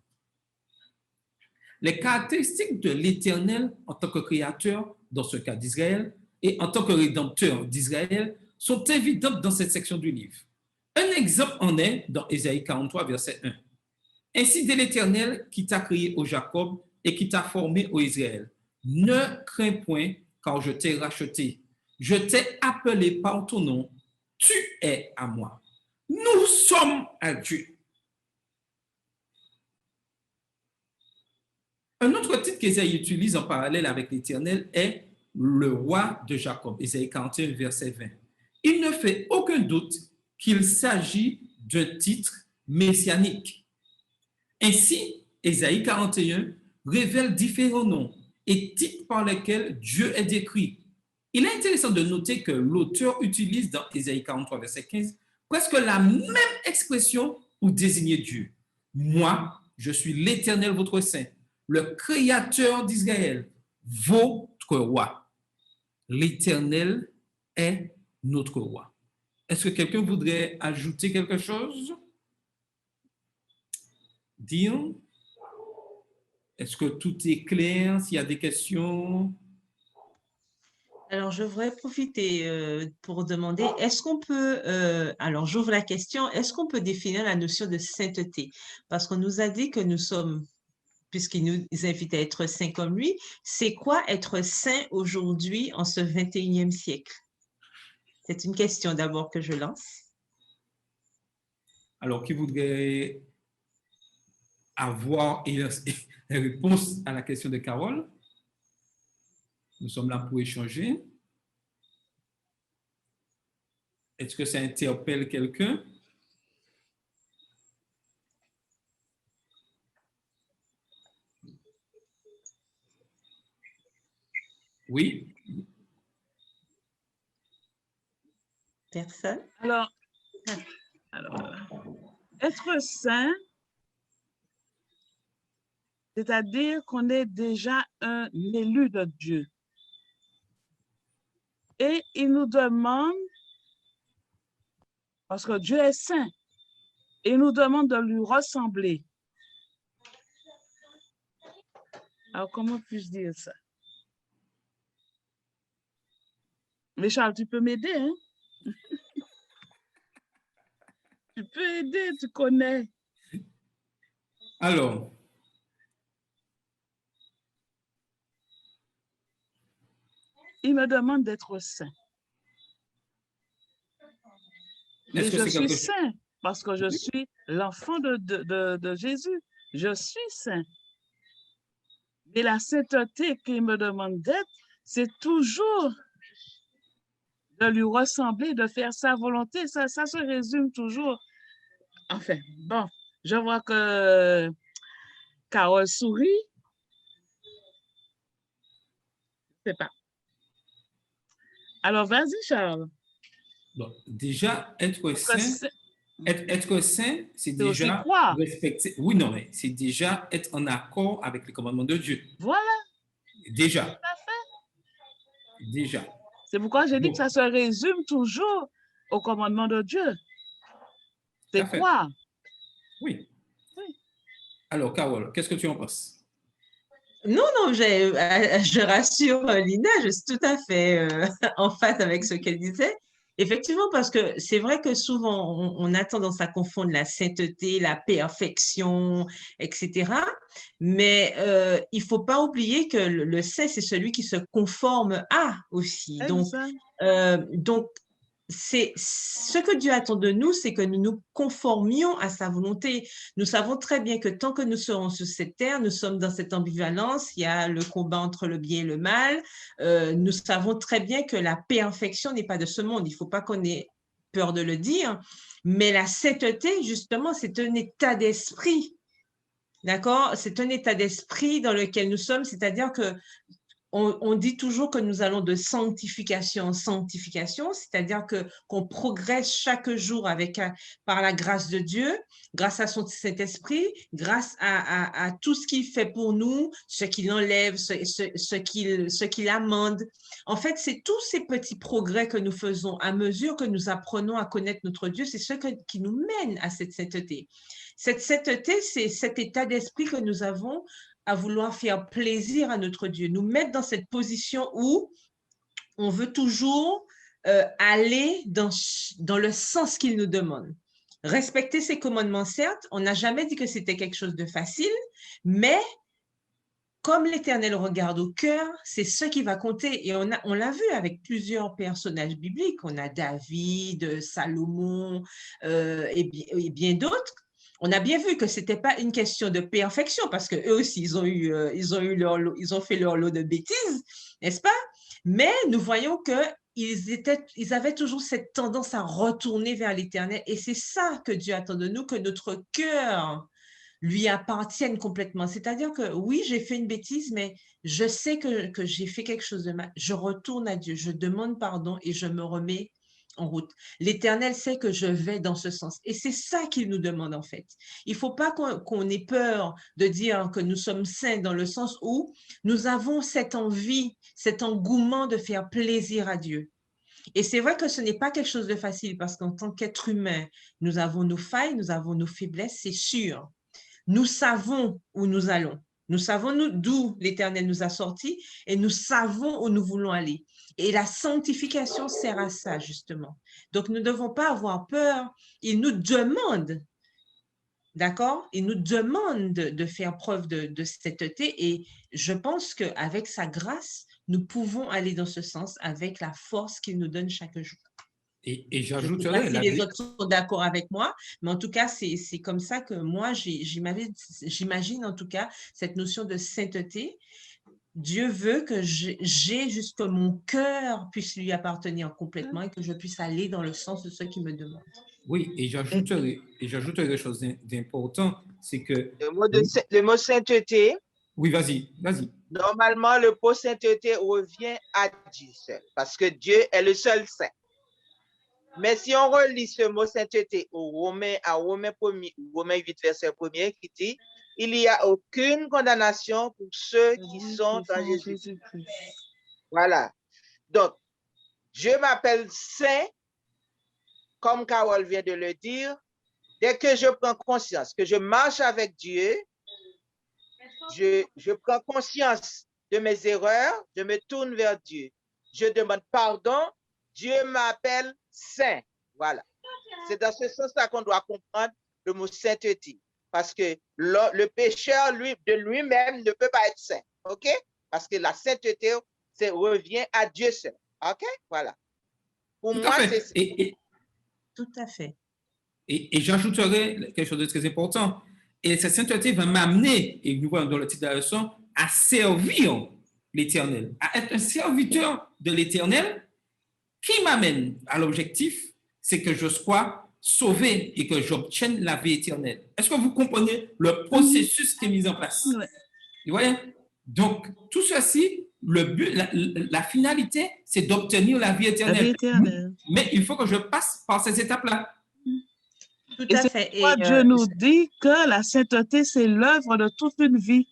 Les caractéristiques de l'Éternel en tant que créateur, dans ce cas d'Israël, et en tant que rédempteur d'Israël, sont évidentes dans cette section du livre. Un exemple en est dans Ésaïe 43, verset 1. Ainsi dit l'Éternel qui t'a créé au Jacob et qui t'a formé au Israël. Ne crains point, car je t'ai racheté. Je t'ai appelé par ton nom. Tu es à moi. Nous sommes à Dieu. Un autre titre qu'Ésaïe utilise en parallèle avec l'Éternel est le roi de Jacob, Ésaïe 41, verset 20. Il ne fait aucun doute qu'il s'agit d'un titre messianique. Ainsi, Ésaïe 41 révèle différents noms et titres par lesquels Dieu est décrit. Il est intéressant de noter que l'auteur utilise dans Ésaïe 43, verset 15, presque la même expression pour désigner Dieu. Moi, je suis l'Éternel, votre Saint, le Créateur d'Israël, votre roi. L'Éternel est notre roi. Est-ce que quelqu'un voudrait ajouter quelque chose? Dire? Est-ce que tout est clair? S'il y a des questions? Alors, je voudrais profiter pour demander, est-ce qu'on peut, alors j'ouvre la question, est-ce qu'on peut définir la notion de sainteté? Parce qu'on nous a dit que nous sommes, puisqu'il nous invite à être saints comme lui, c'est quoi être saint aujourd'hui en ce 21e siècle? C'est une question d'abord que je lance. Alors, qui voudrait avoir une réponse à la question de Carole? Nous sommes là pour échanger. Est-ce que ça interpelle quelqu'un? Oui? Personne? Alors, être saint, c'est-à-dire qu'on est déjà un élu de Dieu. Et il nous demande, parce que Dieu est saint, il nous demande de lui ressembler. Alors, comment puis-je dire ça? Mais Charles, tu peux m'aider, hein? Tu peux aider, tu connais. Alors, il me demande d'être saint. Mais je suis saint parce que je suis l'enfant de Jésus. Je suis saint. Mais la sainteté qu'il me demande d'être, c'est toujours de lui ressembler, de faire sa volonté. Ça se résume toujours. Enfin, bon, je vois que Carole sourit. Je ne sais pas. Alors, vas-y, Charles. Bon, déjà, être saint, c'est déjà respecter. Oui, non, mais c'est déjà être en accord avec les commandements de Dieu. Voilà. Déjà. Tout à fait. Déjà. C'est pourquoi j'ai dit Bon. que ça se résume toujours au commandement de Dieu. C'est Tout à fait. quoi? Oui. Oui. Alors, Carole, qu'est-ce que tu en penses? Non, non, je rassure Lina, je suis tout à fait en phase avec ce qu'elle disait. Effectivement, parce que c'est vrai que souvent, on a tendance à confondre la sainteté, la perfection, etc. Mais il ne faut pas oublier que le saint, c'est celui qui se conforme à aussi. Exact. Donc, c'est ce que Dieu attend de nous, c'est que nous nous conformions à sa volonté. Nous savons très bien que tant que nous serons sur cette terre, nous sommes dans cette ambivalence. Il y a le combat entre le bien et le mal. Nous savons très bien que la perfection n'est pas de ce monde. Il ne faut pas qu'on ait peur de le dire. Mais la sainteté, justement, c'est un état d'esprit. D'accord? C'est un état d'esprit dans lequel nous sommes, c'est-à-dire que on dit toujours que nous allons de sanctification en sanctification, c'est-à-dire qu'on progresse chaque jour par la grâce de Dieu, grâce à son Saint-Esprit, grâce à tout ce qu'il fait pour nous, ce qu'il enlève, ce qu'il amende. En fait, c'est tous ces petits progrès que nous faisons à mesure que nous apprenons à connaître notre Dieu, c'est ce qui nous mène à cette sainteté. Cette sainteté, c'est cet état d'esprit que nous avons à vouloir faire plaisir à notre Dieu, nous mettre dans cette position où on veut toujours aller dans le sens qu'il nous demande. Respecter ses commandements, certes, on n'a jamais dit que c'était quelque chose de facile, mais comme l'Éternel regarde au cœur, c'est ce qui va compter. Et on l'a vu avec plusieurs personnages bibliques. On a David, Salomon et bien d'autres. On a bien vu que c'était pas une question de perfection parce que eux aussi ils ont fait leur lot de bêtises, n'est-ce pas? Mais nous voyons que ils avaient toujours cette tendance à retourner vers l'Éternel et c'est ça que Dieu attend de nous, que notre cœur lui appartienne complètement. C'est-à-dire que oui, j'ai fait une bêtise, mais je sais que j'ai fait quelque chose de mal. Je retourne à Dieu, je demande pardon et je me remets en route. L'Éternel sait que je vais dans ce sens. Et c'est ça qu'il nous demande en fait. Il ne faut pas qu'on ait peur de dire que nous sommes saints dans le sens où nous avons cette envie, cet engouement de faire plaisir à Dieu. Et c'est vrai que ce n'est pas quelque chose de facile parce qu'en tant qu'être humain, nous avons nos failles, nous avons nos faiblesses, c'est sûr. Nous savons où nous allons. Nous savons d'où l'Éternel nous a sortis et nous savons où nous voulons aller. Et la sanctification sert à ça, justement. Donc, nous ne devons pas avoir peur. Il nous demande, d'accord? Il nous demande de faire preuve de sainteté et je pense qu'avec sa grâce, nous pouvons aller dans ce sens avec la force qu'il nous donne chaque jour. Et j'ajouterais… Je ne sais pas si les autres sont d'accord avec moi, mais en tout cas, c'est comme ça que moi, j'imagine en tout cas cette notion de sainteté. Dieu veut que juste que mon cœur puisse lui appartenir complètement et que je puisse aller dans le sens de ce qu'il me demande. Oui, et j'ajouterais quelque chose d'important, c'est que… Le mot sainteté… Oui, vas-y. Normalement, le mot sainteté revient à Dieu seul, parce que Dieu est le seul saint. Mais si on relit ce mot sainteté à Romains 8, verset 1er, qui dit « Il n'y a aucune condamnation pour ceux qui sont en Jésus. » Voilà. Donc, je m'appelle saint, comme Carole vient de le dire, dès que je prends conscience que je marche avec Dieu, je prends conscience de mes erreurs, je me tourne vers Dieu. Je demande pardon, Dieu m'appelle saint. Voilà. C'est dans ce sens-là qu'on doit comprendre le mot sainteté. Parce que le pécheur, de lui-même, ne peut pas être saint. OK? Parce que la sainteté, revient à Dieu seul. OK? Voilà. Pour moi, c'est ça. Tout à fait. Et j'ajouterais quelque chose de très important. Et cette sainteté va m'amener, et nous voyons dans le titre de la leçon, à servir l'Éternel, à être un serviteur de l'Éternel qui m'amène à l'objectif, c'est que je sois sauvé et que j'obtienne la vie éternelle. Est-ce que vous comprenez le processus qui est mis en place? Ouais. Vous voyez? Donc, tout ceci, le but, la finalité, c'est d'obtenir la vie éternelle. La vie éternelle. Mais il faut que je passe par ces étapes-là. Tout à fait. Et Dieu nous dit que la sainteté, c'est l'œuvre de toute une vie.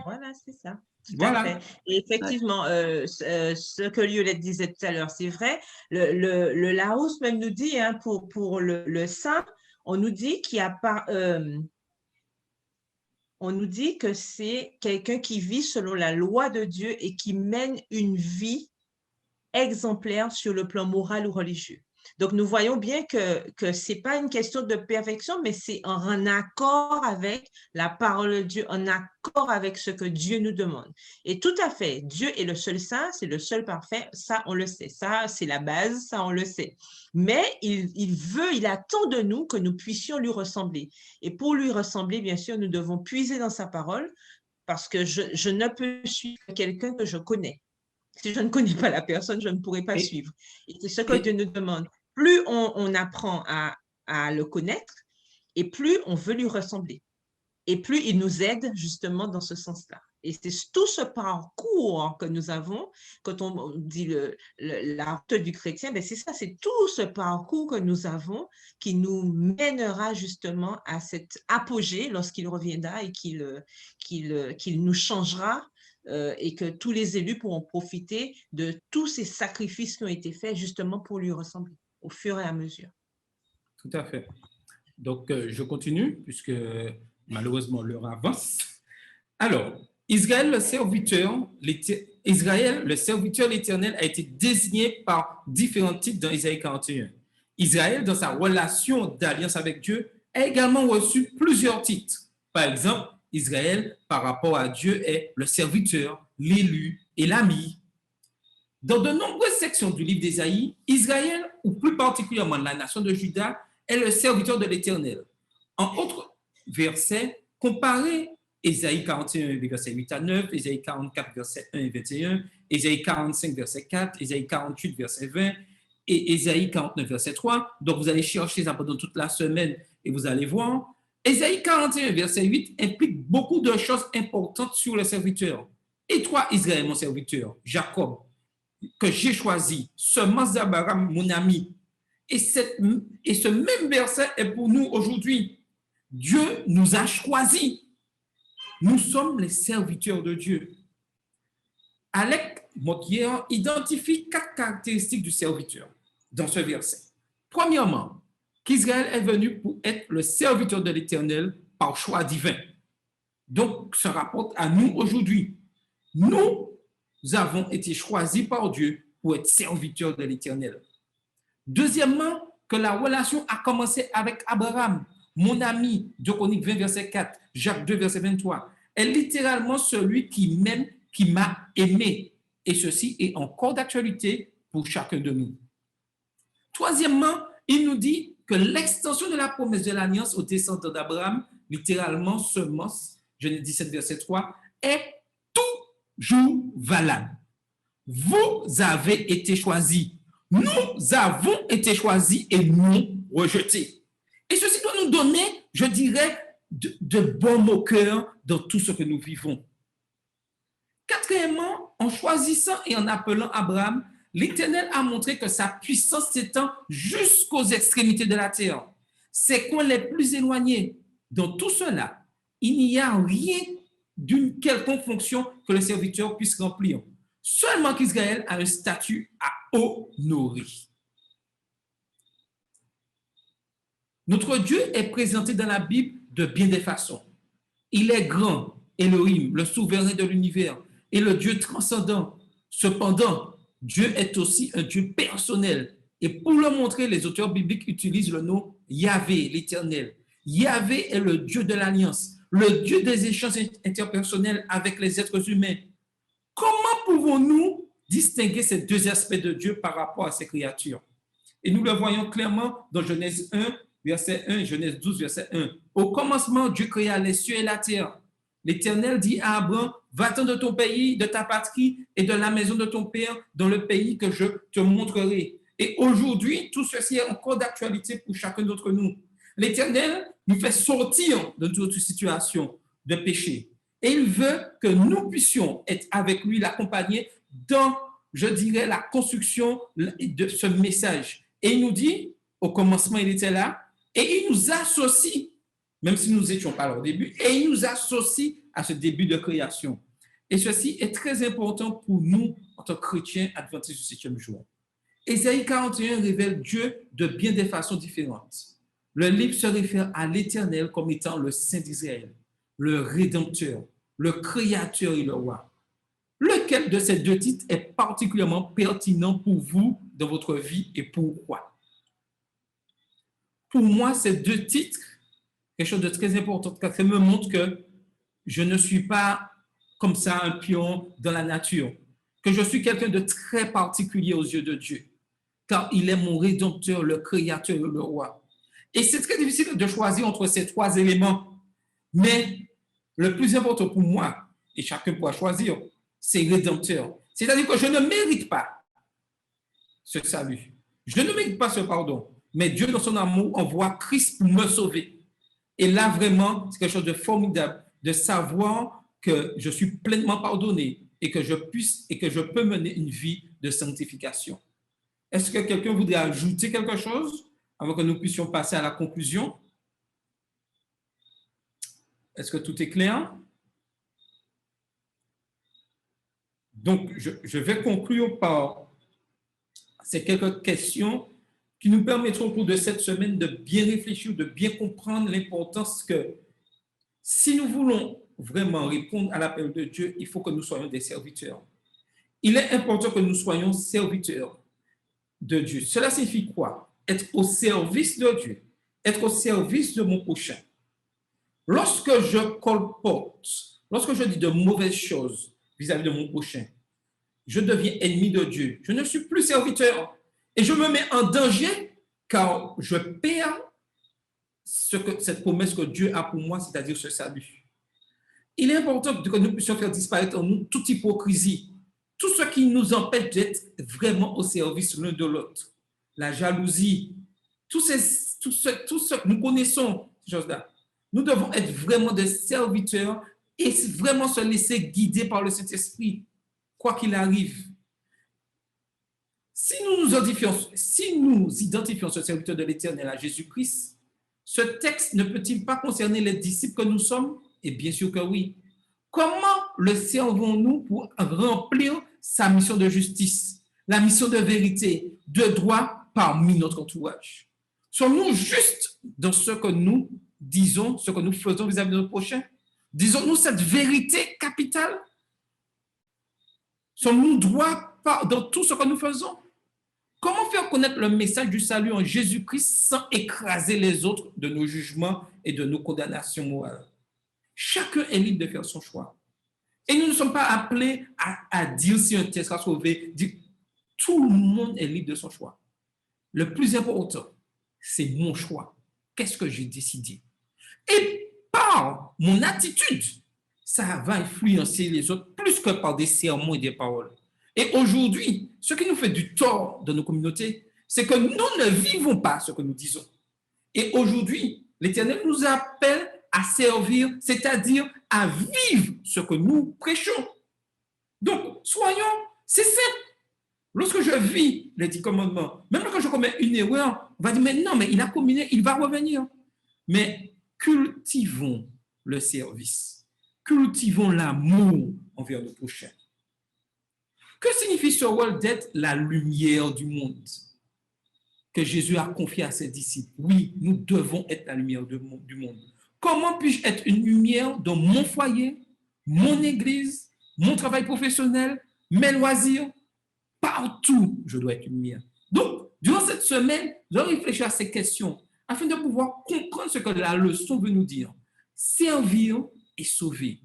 Voilà, c'est ça. Tout à fait. Et effectivement, ce que Violette disait tout à l'heure, c'est vrai. Le Larousse même nous dit, hein, pour le saint, on nous dit qu'il y a pas, on nous dit que c'est quelqu'un qui vit selon la loi de Dieu et qui mène une vie exemplaire sur le plan moral ou religieux. Donc, nous voyons bien que ce n'est pas une question de perfection, mais c'est en accord avec la parole de Dieu, en accord avec ce que Dieu nous demande. Et tout à fait, Dieu est le seul saint, c'est le seul parfait, ça, on le sait. Ça, c'est la base, ça, on le sait. Mais il attend de nous que nous puissions lui ressembler. Et pour lui ressembler, bien sûr, nous devons puiser dans sa parole, parce que je ne peux suivre quelqu'un que je connais. Si je ne connais pas la personne, je ne pourrai pas suivre. Et c'est ce que Dieu nous demande. Plus on apprend à le connaître, et plus on veut lui ressembler. Et plus il nous aide justement dans ce sens-là. Et c'est tout ce parcours que nous avons, quand on dit la route du chrétien, ben c'est ça, c'est tout ce parcours que nous avons qui nous mènera justement à cet apogée lorsqu'il reviendra et qu'il nous changera. Et que tous les élus pourront profiter de tous ces sacrifices qui ont été faits justement pour lui ressembler au fur et à mesure. Tout à fait. Donc, je continue puisque malheureusement l'heure avance. Alors, Israël, le serviteur de l'Éternel, a été désigné par différents titres dans Isaïe 41. Israël, dans sa relation d'alliance avec Dieu, a également reçu plusieurs titres. Par exemple, Israël, par rapport à Dieu, est le serviteur, l'élu et l'ami. Dans de nombreuses sections du livre d'Ésaïe, Israël, ou plus particulièrement la nation de Juda, est le serviteur de l'Éternel. En autres versets, comparez Ésaïe 41, versets 8 à 9, Ésaïe 44, versets 1 et 21, Ésaïe 45, verset 4, Ésaïe 48, verset 20 et Ésaïe 49, verset 3. Donc, vous allez chercher ça pendant toute la semaine et vous allez voir. Ésaïe 41, verset 8 implique beaucoup de choses importantes sur le serviteur. Et toi, Israël, mon serviteur, Jacob, que j'ai choisi, semence d'Abraham, mon ami. Et ce même verset est pour nous aujourd'hui. Dieu nous a choisis. Nous sommes les serviteurs de Dieu. Alec Mokier identifie 4 caractéristiques du serviteur dans ce verset. Premièrement, qu'Israël est venu pour être le serviteur de l'Éternel par choix divin. Donc, ça rapporte à nous aujourd'hui. Nous avons été choisis par Dieu pour être serviteurs de l'Éternel. Deuxièmement, que la relation a commencé avec Abraham, mon ami, 2 Chroniques 20, verset 4, Jacques 2, verset 23, est littéralement celui qui m'aime, qui m'a aimé. Et ceci est encore d'actualité pour chacun de nous. Troisièmement, il nous dit que l'extension de la promesse de l'alliance aux descendants d'Abraham, littéralement semence, Genèse 17, verset 3, est toujours valable. Vous avez été choisis. Nous avons été choisis et non rejetés. Et ceci doit nous donner, je dirais, de bons au cœur dans tout ce que nous vivons. Quatrièmement, en choisissant et en appelant Abraham, l'Éternel a montré que sa puissance s'étend jusqu'aux extrémités de la terre, ses coins les plus éloignés. Dans tout cela, il n'y a rien d'une quelconque fonction que le serviteur puisse remplir. Seulement qu'Israël a un statut à honorer. Notre Dieu est présenté dans la Bible de bien des façons. Il est grand, Elohim, le souverain de l'univers, et le Dieu transcendant. Cependant, Dieu est aussi un Dieu personnel. Et pour le montrer, les auteurs bibliques utilisent le nom Yahvé, l'Éternel. Yahvé est le Dieu de l'alliance, le Dieu des échanges interpersonnels avec les êtres humains. Comment pouvons-nous distinguer ces deux aspects de Dieu par rapport à ses créatures? Et nous le voyons clairement dans Genèse 1, verset 1, Genèse 12, verset 1. Au commencement, Dieu créa les cieux et la terre. L'Éternel dit à Abraham, va-t'en de ton pays, de ta patrie et de la maison de ton père dans le pays que je te montrerai. Et aujourd'hui, tout ceci est encore d'actualité pour chacun d'entre nous. L'Éternel nous fait sortir de toute situation de péché. Et il veut que nous puissions être avec lui, l'accompagner dans, je dirais, la construction de ce message. Et il nous dit, au commencement, il était là, et il nous associe, même si nous n'étions pas là au début, et il nous associe à ce début de création. Et ceci est très important pour nous en tant que chrétiens adventistes du 7e jour. Ésaïe 41 révèle Dieu de bien des façons différentes. Le livre se réfère à l'Éternel comme étant le Saint d'Israël, le Rédempteur, le Créateur et le Roi. Lequel de ces deux titres est particulièrement pertinent pour vous dans votre vie et pourquoi? Pour moi, ces deux titres, quelque chose de très important, car ça me montre que je ne suis pas comme ça un pion dans la nature, que je suis quelqu'un de très particulier aux yeux de Dieu, car il est mon Rédempteur, le Créateur et le Roi. Et c'est très difficile de choisir entre ces trois éléments, mais le plus important pour moi, et chacun pourra choisir, c'est Rédempteur. C'est-à-dire que je ne mérite pas ce salut. Je ne mérite pas ce pardon, mais Dieu, dans son amour, envoie Christ pour me sauver. Et là, vraiment, c'est quelque chose de formidable de savoir que je suis pleinement pardonné et que je peux mener une vie de sanctification. Est-ce que quelqu'un voudrait ajouter quelque chose avant que nous puissions passer à la conclusion? Est-ce que tout est clair? Donc, je vais conclure par ces quelques questions qui nous permettront au cours de cette semaine de bien réfléchir, de bien comprendre l'importance que si nous voulons vraiment répondre à l'appel de Dieu, il faut que nous soyons des serviteurs. Il est important que nous soyons serviteurs de Dieu. Cela signifie quoi? Être au service de Dieu, être au service de mon prochain. Lorsque je colporte, lorsque je dis de mauvaises choses vis-à-vis de mon prochain, je deviens ennemi de Dieu. Je ne suis plus serviteur et je me mets en danger car je perds cette promesse que Dieu a pour moi, c'est-à-dire ce salut. Il est important que nous puissions faire disparaître en nous toute hypocrisie, tout ce qui nous empêche d'être vraiment au service l'un de l'autre, la jalousie, tout ce que nous connaissons, ces choses-là. Nous devons être vraiment des serviteurs et vraiment se laisser guider par le Saint-Esprit, quoi qu'il arrive. Si nous identifions ce serviteur de l'Éternel à Jésus-Christ, ce texte ne peut-il pas concerner les disciples que nous sommes? Et bien sûr que oui. Comment le servons-nous pour remplir sa mission de justice, la mission de vérité, de droit parmi notre entourage? Sommes-nous justes dans ce que nous disons, ce que nous faisons vis-à-vis de notre prochain? Disons-nous cette vérité capitale? Sommes-nous droits dans tout ce que nous faisons? Comment faire connaître le message du salut en Jésus-Christ sans écraser les autres de nos jugements et de nos condamnations morales? Chacun est libre de faire son choix. Et nous ne sommes pas appelés à dire si un tel sera sauvé. Tout le monde est libre de son choix. Le plus important, c'est mon choix. Qu'est-ce que j'ai décidé? Et par mon attitude, ça va influencer les autres plus que par des sermons et des paroles. Et aujourd'hui, ce qui nous fait du tort dans nos communautés, c'est que nous ne vivons pas ce que nous disons. Et aujourd'hui, l'Éternel nous appelle à servir, c'est-à-dire à vivre ce que nous prêchons. Donc, c'est simple. Lorsque je vis les 10 commandements, même quand je commets une erreur, on va dire, mais non, mais il a combiné, il va revenir. Mais cultivons le service. Cultivons l'amour envers le prochain. Que signifie ce rôle d'être la lumière du monde que Jésus a confié à ses disciples? Oui, nous devons être la lumière du monde. Comment puis-je être une lumière dans mon foyer, mon église, mon travail professionnel, mes loisirs? Partout, je dois être une lumière. Donc, durant cette semaine, je vais réfléchir à ces questions afin de pouvoir comprendre ce que la leçon veut nous dire. Servir et sauver.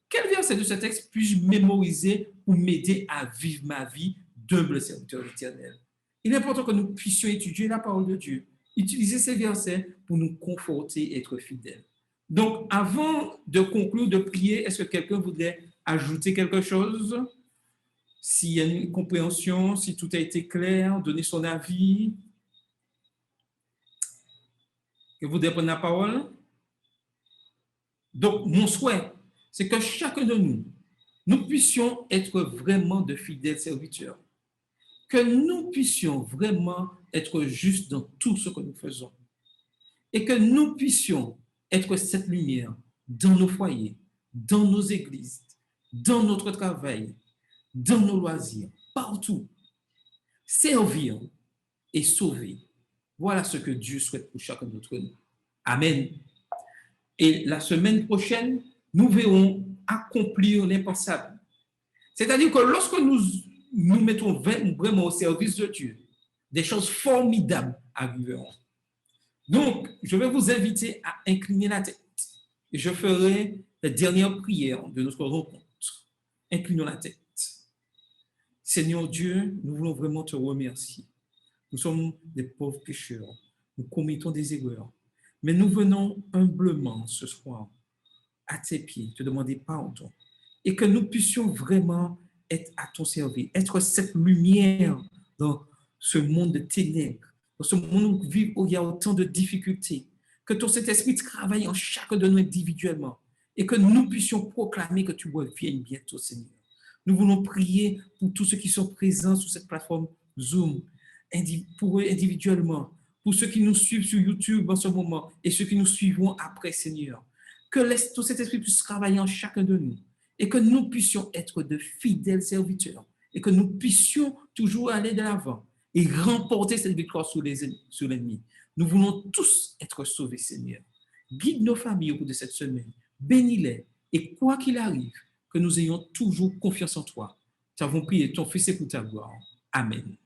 Quel verset de ce texte puis-je mémoriser pour m'aider à vivre ma vie d'humble serviteur éternel? Il est important que nous puissions étudier la parole de Dieu, utiliser ces versets pour nous conforter et être fidèles. Donc, avant de conclure, de prier, est-ce que quelqu'un voudrait ajouter quelque chose? S'il y a une compréhension, si tout a été clair, donner son avis. Vous voudrez prendre la parole? Donc, mon souhait, c'est que chacun de nous puissions être vraiment de fidèles serviteurs. Que nous puissions vraiment être justes dans tout ce que nous faisons. Et que nous puissions être cette lumière dans nos foyers, dans nos églises, dans notre travail, dans nos loisirs, partout. Servir et sauver. Voilà ce que Dieu souhaite pour chacun d'entre nous. Amen. Et la semaine prochaine, nous verrons accomplir l'impensable. C'est-à-dire que lorsque nous mettons vraiment au service de Dieu, des choses formidables arriveront. Donc, je vais vous inviter à incliner la tête. Et je ferai la dernière prière de notre rencontre. Inclinons la tête. Seigneur Dieu, nous voulons vraiment te remercier. Nous sommes des pauvres pécheurs. Nous commettons des erreurs. Mais nous venons humblement ce soir à tes pieds, te demander pardon. Et que nous puissions vraiment être à ton service, être cette lumière dans ce monde de ténèbres, dans ce monde où il y a autant de difficultés. Que ton Saint-Esprit travaille en chacun de nous individuellement et que nous puissions proclamer que tu reviennes bientôt, Seigneur. Nous voulons prier pour tous ceux qui sont présents sur cette plateforme Zoom, pour eux individuellement, pour ceux qui nous suivent sur YouTube en ce moment et ceux qui nous suivront après, Seigneur. Que ton Saint-Esprit puisse travailler en chacun de nous et que nous puissions être de fidèles serviteurs et que nous puissions toujours aller de l'avant et remporter cette victoire sur l'ennemi. Nous voulons tous être sauvés, Seigneur. Guide nos familles au cours de cette semaine. Bénis-les et quoi qu'il arrive, que nous ayons toujours confiance en toi. Nous avons prié ton Fils et pour ta gloire. Amen.